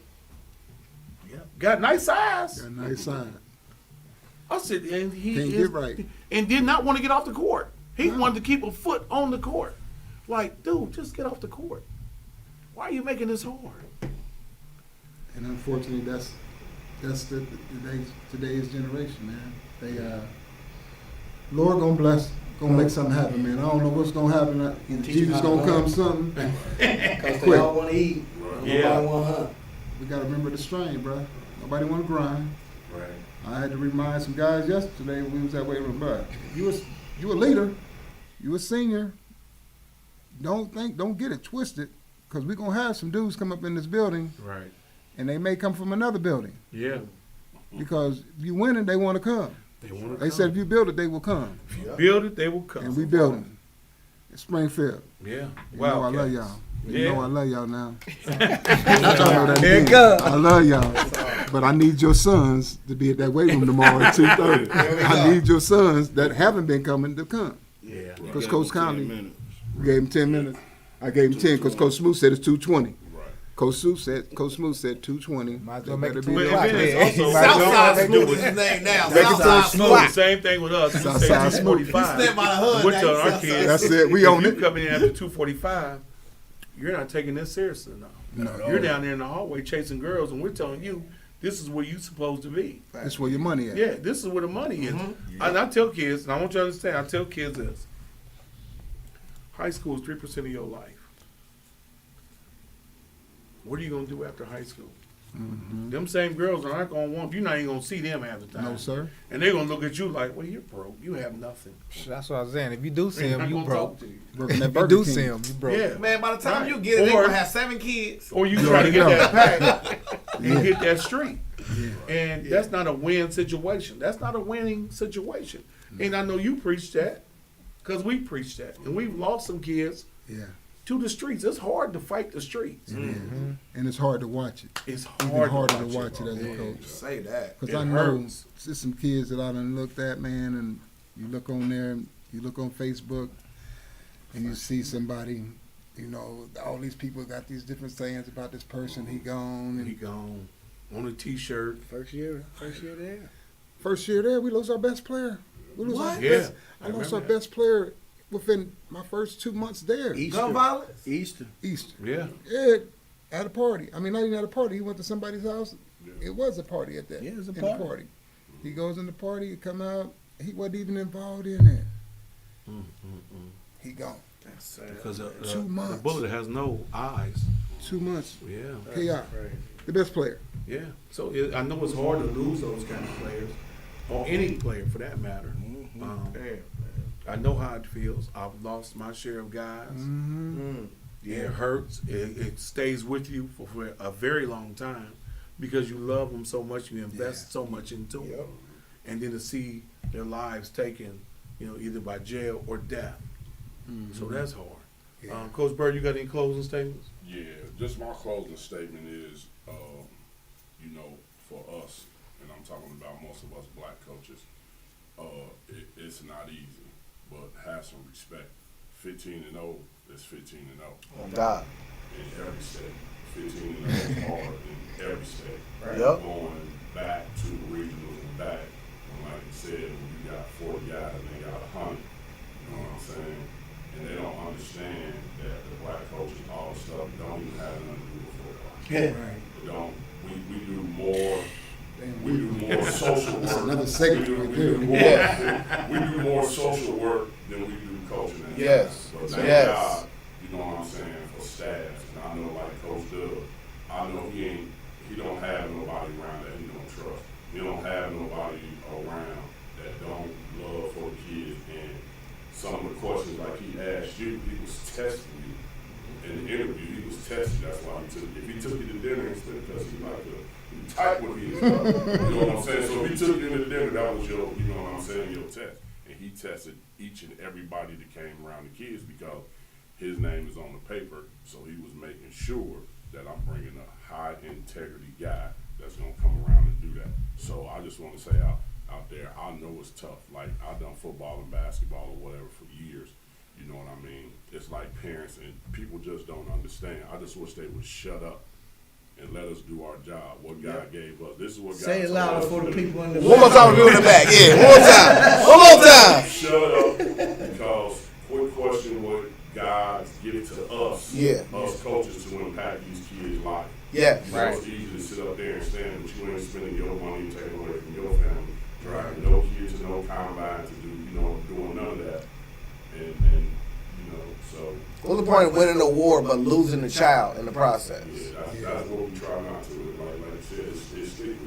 Got nice eyes. Got nice size. I said, and he Can't is, get right. and did not want to get off the court. He wanted to keep a foot on the court. Like, dude, just get off the court. Why are you making this hard? And unfortunately, that's today's generation, man. They Lord gonna bless, gonna make something happen, man. I don't know what's gonna happen. Jesus gonna come something. Because they all want to eat. Yeah. Nobody want to hunt. We gotta remember the strain, bro. Nobody wanna grind. Right. I had to remind some guys yesterday when we was that way with bro. You a leader. You a senior. Don't get it twisted, because we're gonna have some dudes come up in this building, Right. and they may come from another building. Yeah. Because if you winning, they want to come. They said if you build it, they will come. if you build it, they will come. And we building. It's Springfield. Yeah. You know I love y'all. You Yeah. know I love y'all now. Here it comes. I love y'all. But I need your sons to be at that weight room tomorrow at 2:30. I need your sons that haven't been coming to come. Yeah. Because Coach Conley, we gave him 10 minutes. I gave him 10 because Coach Smoot said it's 2:20. Coach Smoot said 2:20. Might as well make it Better be 2 there. o'clock. But it's also- Southside Smoot is his name now. Southside Smoot. Smoot. Same thing with us. We say Southside Smoot. 2:45. He stepped by the hood, We're now telling he's our kids, That's it. We own if it. you come in after 2:45, you're not taking this seriously now. No. You're down there in the hallway chasing girls, and we're telling you this is where you're supposed to be. That's where your money at. Yeah, this is where the money is. And I tell kids, and I want you to understand, I tell kids this. High school is 3% of your life. What are you going to do after high school? Them same girls are not going to want, you're not even going to see them half the time. No, sir. And they're going to look at you like, well, you're broke. You have nothing. That's what I was saying. If you do see They're him, not you gonna broke. talk to you. Working at If you Burger do King. see him, you broke. Yeah. Man, by the time Right. you get it, they Or- gonna have 7 kids. Or you You try to already get know. that pack and hit that street. And that's not a win situation. That's not a winning situation. And I know you preach that because we preach that. And we've lost some kids to the streets. It's hard to fight the streets. And it's hard to watch it. It's Even hard harder to to watch it as a coach. Say that. Because It I know hurts. there's some kids that I done looked at, man, and you look on there, and you look on Facebook, and you see somebody, you know, all these people got these different sayings about this person. He gone. He And gone on a T-shirt. First year there. first year there, we lost our best player. We lost our Yeah, best. I I lost remember our that. best player within my first 2 months there. Gun violence? Easter. Easter. Yeah. Yeah, at a party. I mean, not even at a party. He went to somebody's house. It was a party at that. Yeah, it was a in party. The party. He goes in the party. He come out. He wasn't even involved in it. He gone. Because the 2 months. bullet has no eyes. 2 months. Yeah. KI. The best player. Yeah. So I know it's hard to lose those kind of players, or any player for that matter. I know how it feels. I've lost my share of guys. It hurts. It stays with you for a very long time because you love them so much. You invest so much into them, and then to see their lives taken, either by jail or death. So that's hard. Coach Bryd, you got any closing statements? Yeah, just my closing statement is, for us, and I'm talking about most of us black coaches, it's not easy, but have some respect. 15-0 is 15-0. Oh, God. In every state. 15-0 is hard in every state. Right. Yep. Going back to the regionals and back, and like you said, when you got 40 guys and they got 100, you know what I'm saying? And they don't understand that the black coaches, all the stuff, don't even have nothing to do with football. They don't. We do more. We do more social work. That's another segment right there. We do more social work than we do coaching. Yes. But thank Yes. God, you know what I'm saying, for staff. And I know like Coach Doug, I know he don't have nobody around that he don't trust. He don't have nobody around that don't love for the kids. And some of the questions like he asked you, he was testing you. In the interview, he was testing. That's why if he took you to dinner instead because he like to type with you. You know what I'm saying? So if he took you to dinner, that was your, you know what I'm saying, your test. And he tested each and everybody that came around the kids because his name is on the paper. So he was making sure that I'm bringing a high integrity guy that's going to come around and do that. So I just want to say out there, I know it's tough. Like I've done football and basketball or whatever for years. You know what I mean? It's like parents and people just don't understand. I just wish they would shut up and let us do our job. What God gave us. This is what God Say it told louder us for to the do. people in the One more time, people in the back. Yeah, one more time. Shut up, because quick question what God give to us, us coaches, to impact these kids' life. Yeah, You know, it's easy to sit up there and stand, but you ain't spending your money and taking away from your family, driving no kids to no combine to do, doing none of that. And so. What's the point of winning a war but losing the child in the process? Yeah, that's what we try not to. Like I said, it's stick with you.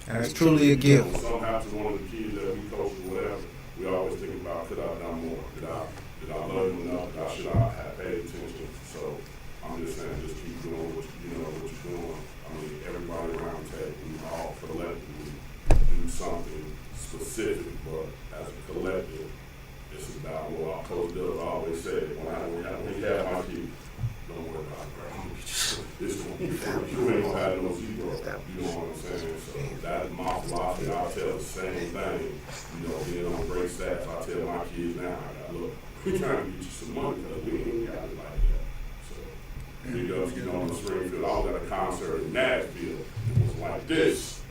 And it's truly a gift. Some have to one of the kids that we coach or whatever, we always think about, could I have done more? Did I love him enough? Should I have paid attention? So I'm just saying, just keep doing what you're doing. I mean, everybody around the table, we all collectively do something specific, but as a collective, it's about what our coach does. I always say, when you have my kids, don't worry about it, bro. It's going to be free. You ain't gonna have no zero. You know what I'm saying? So that's my philosophy. I tell the same thing. Being on great staff, I tell my kids now, look, we're trying to get you some money because we ain't got it like that. So, big ups, in Springfield. I was at a concert in Nashville. It was like this.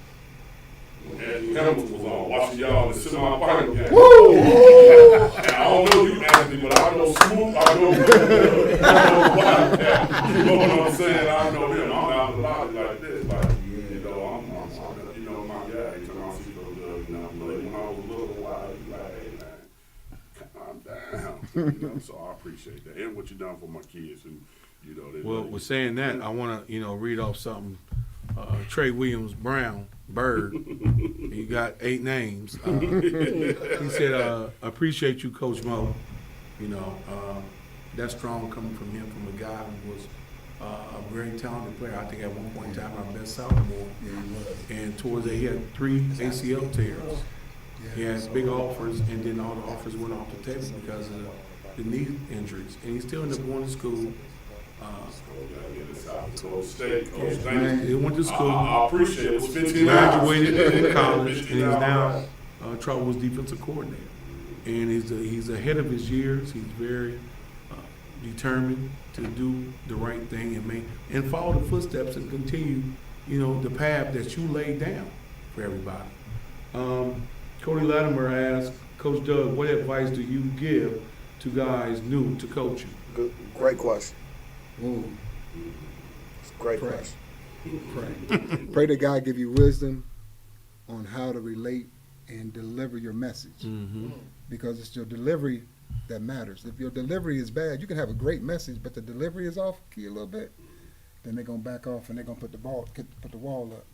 When Anthony Hamilton was on, watching y'all in the semi-final game. Woo! And I don't know you, Anthony, but I know Smoot, I know Wildcat. You know what I'm saying? I know him. I'm out of the body like this. Like, I'm my guy. He told me I see but when I was a little while, he like, hey, man, calm down. So I appreciate that. And what you done for my kids. And, Well, with saying that, I want to, read off something. Trey Williams Brown, Bird. He got 8 names. He said, appreciate you, Coach Mo. That's strong coming from him, from a guy who was a very talented player. I think at one point in time, our best sophomore. And towards that, he had 3 ACL tears. He had big offers, and then all the offers went off the table because of the knee injuries. And he still ended up going to school. He went to school. I appreciate it. It was 15 Graduated from college, and he's now Trotwood's defensive coordinator. And he's ahead of his years. He's very determined to do the right thing and follow the footsteps and continue, the path that you laid down for everybody. Cody Latimer asked, Coach Doug, what advice do you give to guys new to coaching? Great question. Ooh. Great Pray. question. Pray that God give you wisdom on how to relate and deliver your message. Mm-hmm. Because it's your delivery that matters. If your delivery is bad, you can have a great message, but the delivery is off key a little bit, then they're gonna back off and they're gonna put the wall up.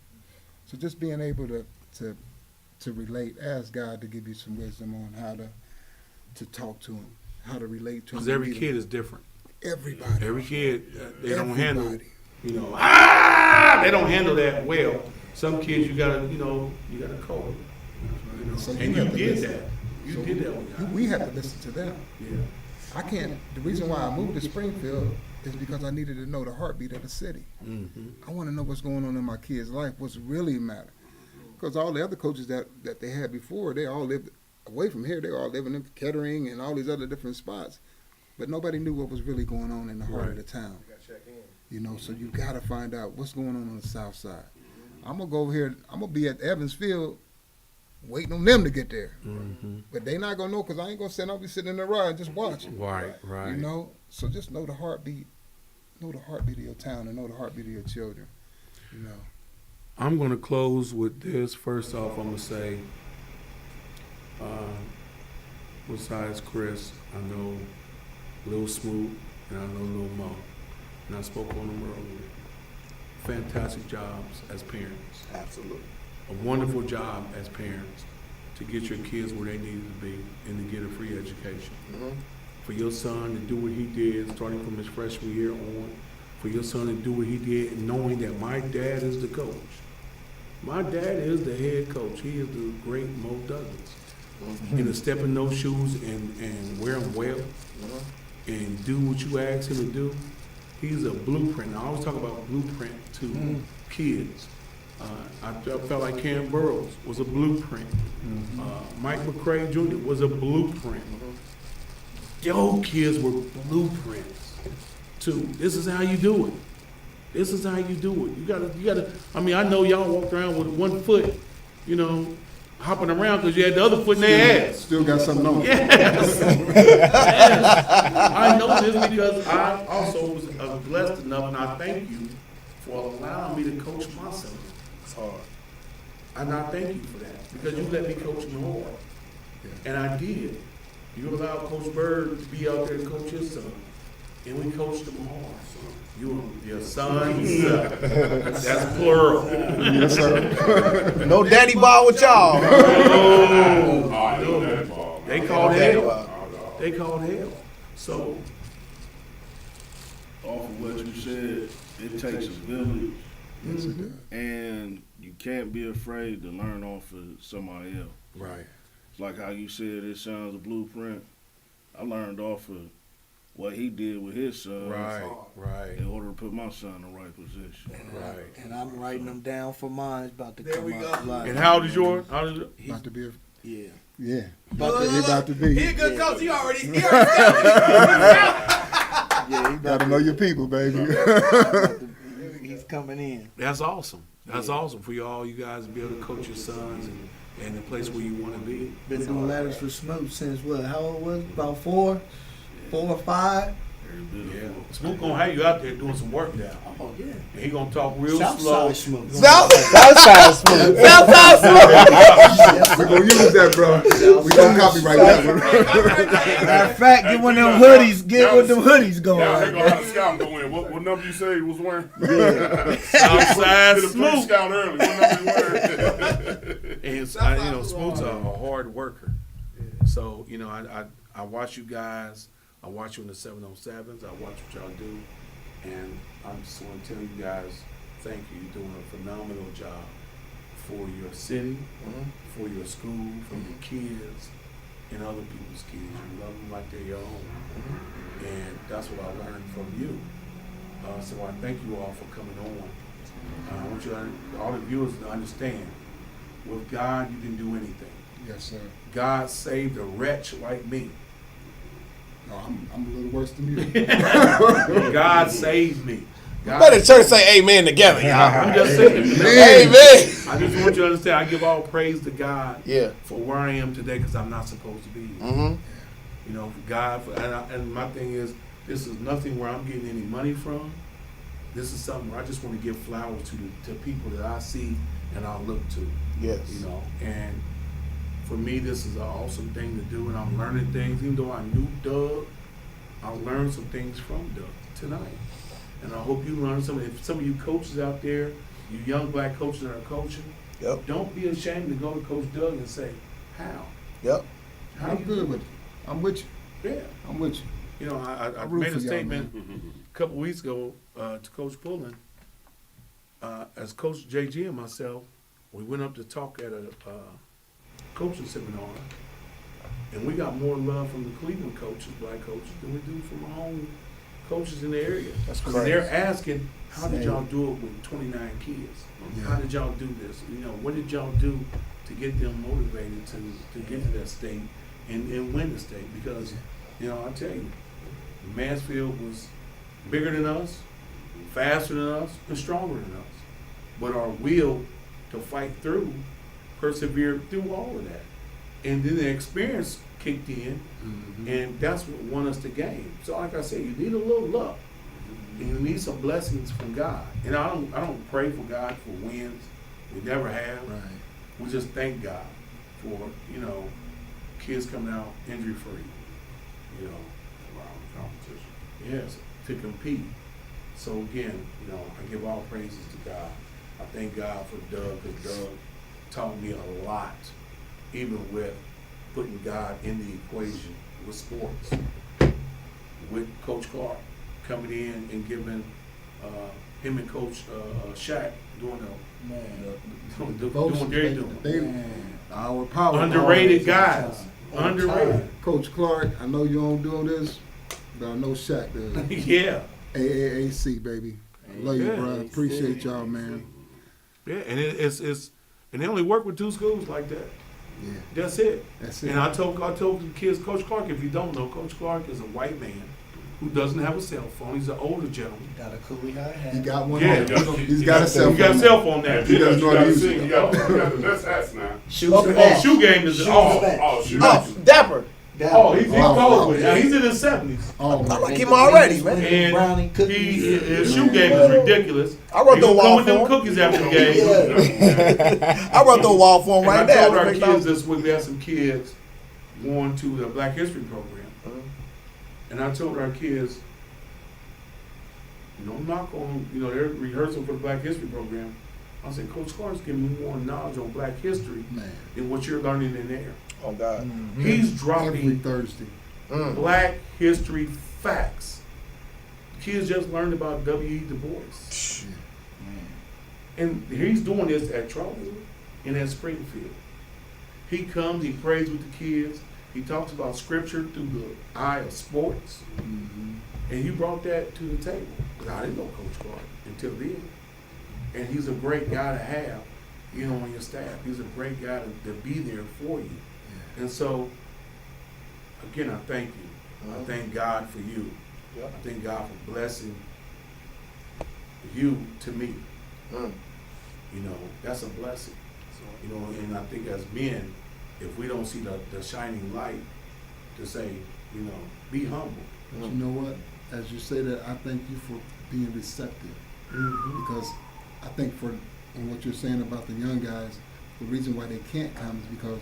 So just being able to relate, ask God to give you some wisdom on how to talk to him, how to relate to him. Because every kid is different. Everybody. Every kid, they don't Everybody. handle, they don't handle that well. Some kids, you gotta cope. So And you you have to did listen. that. You did that with guys. We have to listen to them. Yeah. I can't. The reason why I moved to Springfield is because I needed to know the heartbeat of the city. Mm-hmm. I want to know what's going on in my kids' life, what's really matter. Because all the other coaches that they had before, they all lived away from here. They were all living in Kettering and all these other different spots. But nobody knew what was really going on in the heart of the town. So you got to find out what's going on the south side. I'm going to go over here. I'm going to be at Evans Field waiting on them to get there. Mm-hmm. But they not going to know because I ain't going to I'll be sitting in the ride just watching. Right. So just know the heartbeat. Know the heartbeat of your town and know the heartbeat of your children. I'm going to close with this. First off, I'm going to say, besides Chris, I know Lil Smoot and I know Lil Mo. And I spoke on them earlier. Fantastic jobs as parents. Absolutely. A wonderful job as parents to get your kids where they needed to be and to get a free education. Mm-hmm. For your son to do what he did starting from his freshman year on, for your son to do what he did knowing that my dad is the coach. My dad is the head coach. He is the great Mo Douglas. Mm-hmm. And to step in those shoes and wear them well and do what you ask him to do, he's a blueprint. I always talk about blueprint to kids. I felt like Cam Burrows was a blueprint. Mike McCray Jr. was a blueprint. Your kids were blueprints too. This is how you do it. This is how you do it. You gotta. I mean, I know y'all walked around with one foot, hopping around because you had the other foot in their ass. Still got something on. Yes. Yes. I know this because I also was blessed enough, and I thank you for allowing me to coach my son. It's hard. And I thank you for that because you let me coach him hard. And I did. You allowed Coach Bryd to be out there to coach his son. And we coached him hard. Your sons, that's plural. Yes, sir. No daddy ball with y'all. No. They called hell. They called hell. So, Off of what you said, it takes a village. Yes, it does. And you can't be afraid to learn off of somebody else. right. It's like how you said it sounds a blueprint. I learned off of what he did with his son Right. in order to put my son in the right position. Right. And I'm writing them down for mine. It's about to There come we up go. live. And how old is yours? About to be Yeah. yeah. About He about to be. He a good Yeah. coach. He already Yeah, he Gotta know your people, baby. he's coming in. That's awesome. That's awesome for you guys to be able to coach your sons and the place where you want to be. Been doing letters for Smoot since what? How old was it? About 4 or 5? Yeah. Smoot gonna have you out there doing some work now. Oh yeah. And he gonna talk real slow. Southside Smoot. Southside Smoot. Southside Smoot. We're gonna use that, bro. We gonna copyright that one. Matter of fact, get one of them hoodies. Get one of them hoodies going. Yeah, Right they're gonna have a scout go in. What number you say he was wearing? Outside Did a Smoot. pre-scout early. What number you wearing? And Smoot's a hard worker. So I watch you guys. I watch you in the 7-on-7s. I watch what y'all do, And I just want to tell you guys, thank you. You're doing a phenomenal job for your city, for your school, for your kids, and other people's kids. You love them like they're your own. And that's what I learned from you. So I thank you all for coming on. I want you, all the viewers, to understand, with God, you can do anything. Yes, sir. God saved a wretch like me. No, I'm a little worse than you. God saved me. God, Let the church say amen together, y'all. I'm just saying. Amen. I just want you to understand, I give all praise to God Yeah. for where I am today, because I'm not supposed to be here. Mm-hmm. You know, God, and my thing is, this is nothing where I'm getting any money from. This is something where I just want to give flowers to people that I see and I look to. Yes. You know, and for me, this is an awesome thing to do, and I'm learning things. Even though I knew Doug, I learned some things from Doug tonight. And I hope you learn some. If some of you coaches out there, you young black coaches that are coaching, Yep. don't be ashamed to go to Coach Doug and say, how? Yep. How I'm you good do with it? you. I'm with you. Yeah. I'm with you. You know, I root made for a y'all, statement a couple weeks ago to Coach Pullen. As Coach JG and myself, we went up to talk at a coaching seminar, and we got more love from the Cleveland coaches, black coaches, than we do from our own coaches in the area. That's 'Cause crazy. they're asking, how did Same. y'all do it with 29 kids? Yeah. How did y'all do this? You know, what did y'all do to get them motivated to get to that state and win the state? Because, you know, I tell you, Mansfield was bigger than us, faster than us, and stronger than us. But our will to fight through persevered through all of that. And then the experience kicked in, and that's what won us the game. So like I said, you need a little luck, and you need some blessings from God. And I don't pray for God for wins. We never have. Right. We just thank God for, you know, kids coming out injury free. You know, Around competition. yes, to compete. So again, you know, I give all praises to God. I thank God for Doug, because Doug taught me a lot, even with putting God in the equation with sports. With Coach Clark coming in and giving him and Coach Shaq doing doing their doing. Our power. Underrated guys. Underrated. Coach Clark, I know you don't do this, but I know Shaq does. Yeah. AAAC, baby. I love you, Yeah. bro. Appreciate y'all, man. Yeah, and it's and they only work with 2 schools like that. Yeah. That's it. That's it. And I told the kids, Coach Clark, if you don't know, Coach Clark is a white man who doesn't have a cell phone. He's an older gentleman. Got a coolie high hat. He got one. Yeah. on. He's got a cell phone. You got a cell phone now. He doesn't know how to use You it. got the best hats now. Shoes Oh, and match. shoe game is Shoes off. and match. Oh, shoot. Oh, Dapper. Oh, he's Oh, cold. oh, Now he's in his 70s. Oh, I man. like him already, man. And Brownie cookies. his shoe game is ridiculous. I wrote He the gonna wall come with them for him. cookies after the game. I wrote the wall for him right And I there. told our kids this week, we had some kids going to the Black History program. And I told our kids, don't knock on, you know, they're rehearsing for the Black History program. I said, Coach Clark's giving me more knowledge on Black history Man. than what you're learning in there. Oh, God. He's Every dropping Thursday. Black history facts. Kids just learned about W.E. Du Bois. And he's doing this at Charleston and at Springfield. He comes, he prays with the kids. He talks about scripture through the eye of sports. And he brought that to the table. But I didn't know Coach Clark until then. And he's a great guy to have, you know, on your staff. He's a great guy to be there for you. And so, again, I thank you. I thank God for you. Yep. I thank God for blessing you to me. You know, that's a blessing. You know, and I think as men, if we don't see the shining light to say, you know, be humble. But you know what? As you say that, I thank you for being receptive. Because I think and what you're saying about the young guys, the reason why they can't come is because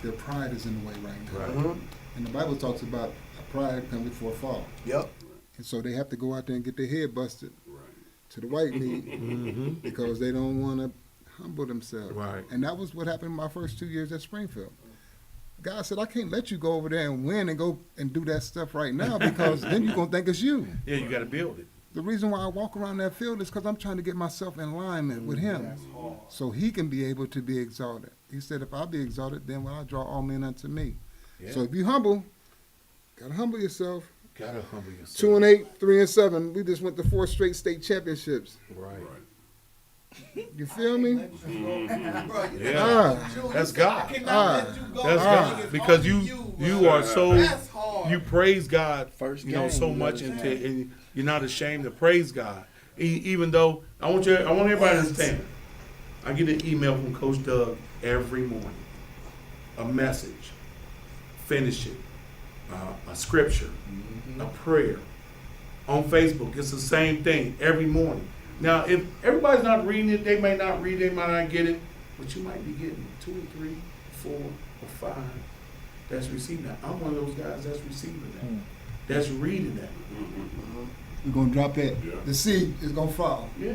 their pride is in the way right now. Right. And the Bible talks about pride comes before a fall. Yep. And so they have to go out there and get their head busted to the white league because they don't want to humble themselves. Right. And that was what happened in my first 2 years at Springfield. God said, I can't let you go over there and win and go and do that stuff right now because then you're going to think it's you. Yeah, you got to build it. The reason why I walk around that field is because I'm trying to get myself in alignment with him, so he can be able to be exalted. He said, if I be exalted, then will I draw all men unto me. Yeah. So if you humble, gotta humble yourself. Gotta humble yourself. 2-8, 3-7. We just went to 4 straight state championships. Right. You feel me? Yeah. That's God. That's God. Because you are so you praise God First you know game, so you much understand. and you're not ashamed to praise God. Even though I want everybody to understand. I get an email from Coach Doug every morning. A message. Finish it. A scripture. A prayer. On Facebook, it's the same thing every morning. Now, if everybody's not reading it, they may not read it, they might not get it, but you might be getting 2 or 3, 4 or 5 that's receiving that. I'm one of those guys that's receiving that, that's reading that. We're gonna drop that. Yeah. The seed is gonna fall. Yeah.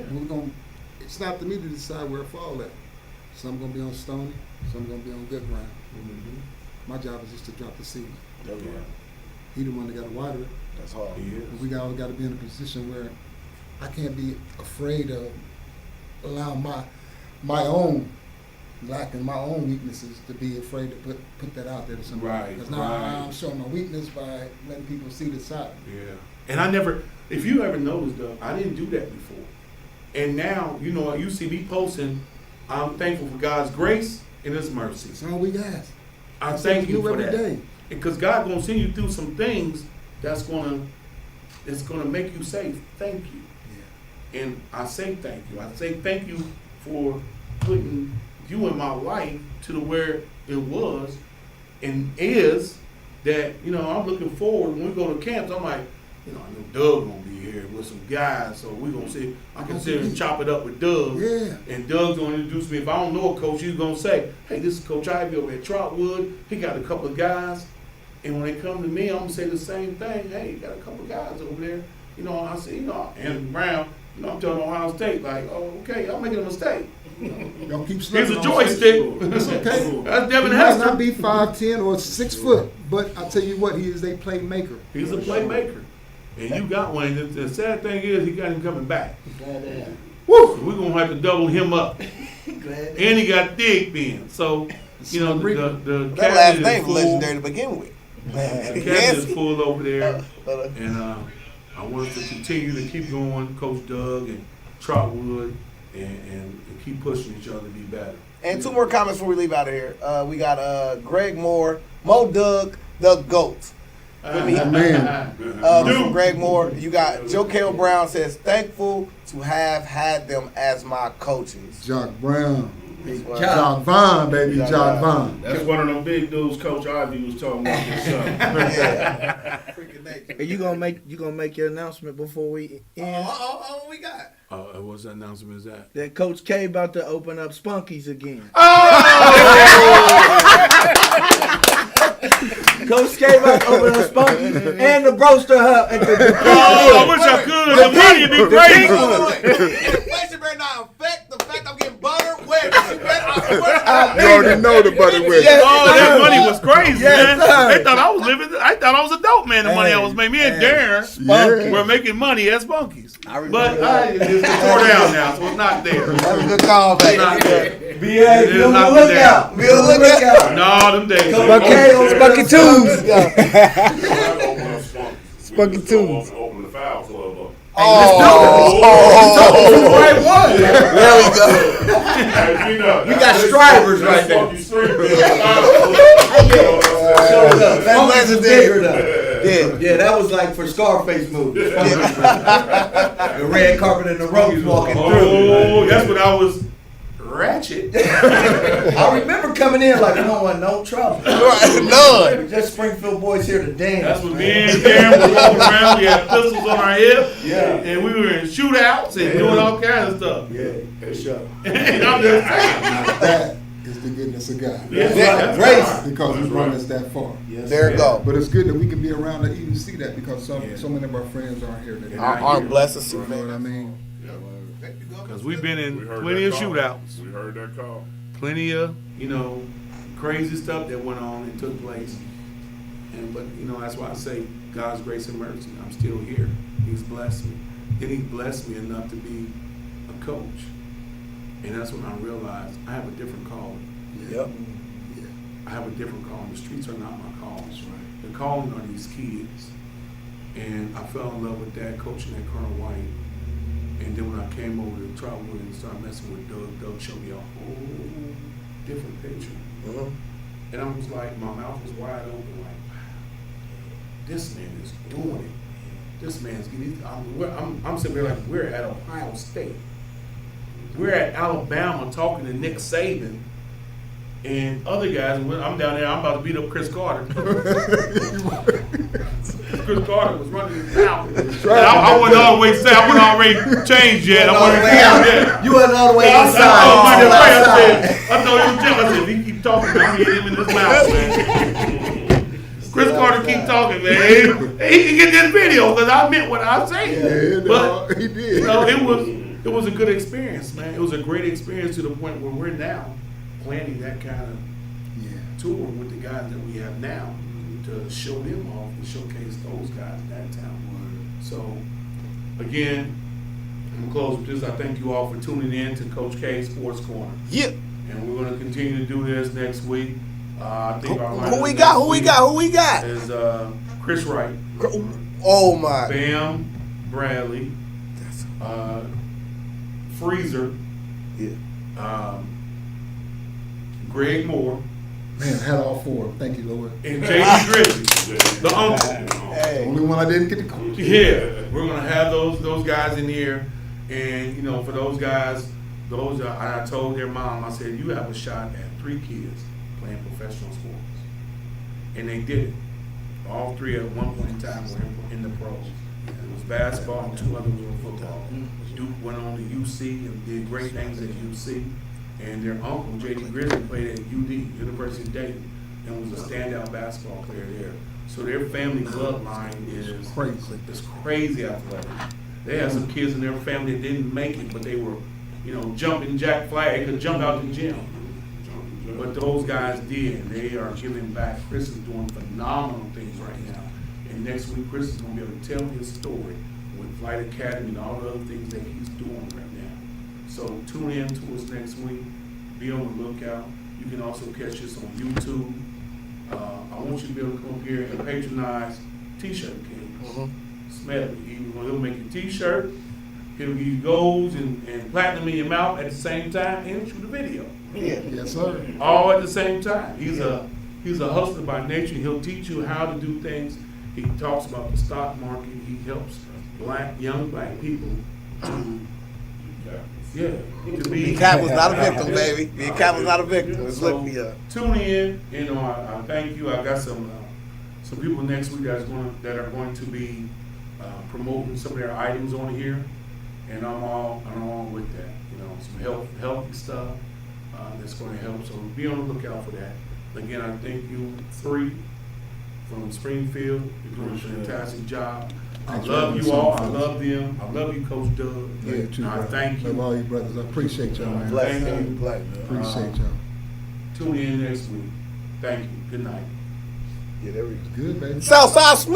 It's not to me to decide where it fall at. Some gonna be on stony, some gonna be on good ground. My job is just to drop the seed. He the one that got to water it. That's hard. We got to be in a position where I can't be afraid of allowing my own lack and my own weaknesses to be afraid to put that out there to somebody. Right, Because now right. I'm showing my weakness by letting people see the side. Yeah. And I never, if you ever noticed, though, I didn't do that before. And now, you know, you see me posting, I'm thankful for God's grace and His mercy. That's all we got. I thank you for every that. day. Because God gonna send you through some things it's gonna make you say thank you. Yeah. And I say thank you. I say thank you for putting you in my life to the where it was and is that, you know, I'm looking forward when we go to camps, I'm like, you know, I know Doug gonna be here with some guys, so we gonna see I can sit and chop it up with Doug. Yeah. And Doug's gonna introduce me. If I don't know a coach, he's gonna say, hey, this is Coach Ivy over at Trotwood. He got a couple of guys. And when they come to me, I'm gonna say the same thing. Hey, you got a couple of guys over there. You know, I say, you know, and Brown, you know, I'm telling Ohio State, like, oh, okay, y'all making a mistake. Don't keep Here's slipping. a joystick. It's okay. That's Devin He might Hester. not be 5'10" or 6 foot, but I tell you what, he is a playmaker. He's a playmaker. And you got one. The sad thing is, he got him coming back. Woo! We're gonna have to double him up. And he got thick then. So, you know, the That last cabinet name is was full. legendary to begin with. The cabinet is full over there. And I want us to continue to keep going, Coach Doug and Trotwood, and keep pushing each other to be better. And 2 more comments before we leave out of here. We got Greg Moore, Mo Doug, the GOAT. Man. From Greg Moore. You got Joe K.O. Brown says, thankful to have had them as my coaches. Jock Brown. Jock. Jock Vaughn, baby. Jock Jock Vaughn. Vaun. That's one of them big dudes Coach Ivy was talking about this summer. Are you gonna make your announcement before we end? We got. What's that announcement is that? That Coach K about to open up Spunkies again. Coach K about to open up Spunkies and the Broster Hut at the I wish I could. The money would be great. Inflation better not affect the fact I'm getting butter wet. You better, I swear to God. You already know the butter with Yes, Oh, that money was crazy, Yes, man. sir. They thought I was living. I thought I was a dope man. The money I was making. Me and Darren were making money as Spunkies. But it's tore down now, so it's not there. That was a good call, It's baby. not there. BA, It is be on not the there. lookout. Be on the lookout. No, them days. Spunky Tunes. Spunky Tunes. Open the foul club up. Right one. There we go. Hey, We got strivers right there. Spunky Street Bill. That's legendary. Yeah, that was like for Scarface movies. The red carpet and the ropes walking through. Oh, that's when I was ratchet. I remember coming in like, I don't want no trouble. None. Just Springfield boys here to dance. That's when me and Darren were walking around. We had pistols on our hip. Yeah. And we were in shootouts and doing all kinds of stuff. Yeah, for sure. And I'm just saying. That is the goodness of God. Yeah, Grace. Because He's brought us that far. There you go. But it's good that we can be around to even see that because so many of our friends aren't here today. Aren't blessed to see, You know what I man. mean? Because we've been We in heard plenty that of call. shootouts. We heard that call. Plenty of, you know, crazy stuff that went on and took place. But, you know, that's why I say God's grace and mercy. I'm still here. He's blessed me. Then he blessed me enough to be a coach. And that's when I realized I have a different calling. Yep. I have a different calling. The streets are not my calling. The calling are these kids. And I fell in love with that, coaching at Colonel White. And then when I came over to Trotwood and started messing with Doug showed me a whole different picture. And I was like, my mouth was wide open, like, wow, this man is doing it. This man's getting, I'm sitting there like, we're at Ohio State. We're at Alabama talking to Nick Saban and other guys. And I'm down there, I'm about to beat up Chris Carter. Chris Carter was running his mouth. I wasn't all the way south. I wasn't already changed yet. I wasn't out. You wasn't all the way outside. I thought he was jealous. I said, if he keep talking, I'm going to hit him in his mouth, man. Chris Carter keep talking, man. He can get this video because I meant what I said. But he did. You know, it was a good experience, man. It was a great experience to the point where we're now planning that kind of tour with the guys that we have now to show them off and showcase those guys in that town. So, again, I'm gonna close with this. I thank you all for tuning in to Coach K Sports Corner. Yeah. And we're gonna continue to do this next week. I think Who we got? Is Chris Wright. Oh my. Bam Bradley. Freezer. Yeah. Greg Moore. Man, I had all four. Thank you, Lord. And J.D. Grizzly, the uncle. Hey. Only one I didn't get to call. Yeah, we're gonna have those guys in here, and you know, for those guys, I told their mom, I said, you have a shot at 3 kids playing professional sports, and they did it. All 3 at one point in time were in the pros. It was basketball, and 2 others were football. Duke went on to UC and did great things at UC. And their uncle, J.D. Grizzly, played at UD, University of Dayton, and was a standout basketball player there. So their family bloodline is crazy athletic. They had some kids in their family that didn't make it, but they were, you know, jumping jack flag. They could jump out the gym. But those guys did, and they are giving back. Chris is doing phenomenal things right now. And next week, Chris is going to be able to tell his story with Flight Academy and all the other things that he's doing right now. So tune in to us next week. Be on the lookout. You can also catch us on YouTube. I want you to be able to come here and patronize T-Shirt King. Smell it. He'll make a T-shirt. He'll give you golds and platinum in your mouth at the same time, and shoot a video. Yeah. Yes, sir. All at the same time. He's a hustler by nature. He'll teach you how to do things. He talks about the stock market. He helps young black people to B. Cat was not a victim, baby. B. Cat was not a victim. Let's look me up. Tune in. You know, I thank you. I got some people next week that are going to be promoting some of their items on here, and I'm all with that. You know, some healthy stuff that's going to help. So be on the lookout for that. Again, I thank you 3 from Springfield. You're doing a fantastic job. I love you all. I love them. I love you, Coach Doug. Yeah, too, I thank you. Love all you brothers. I appreciate y'all, man. Bless Thank you. you. Bless. Appreciate y'all. Tune in next week. Thank you. Good night. Yeah, there we go. Good, baby. Southside Smoot.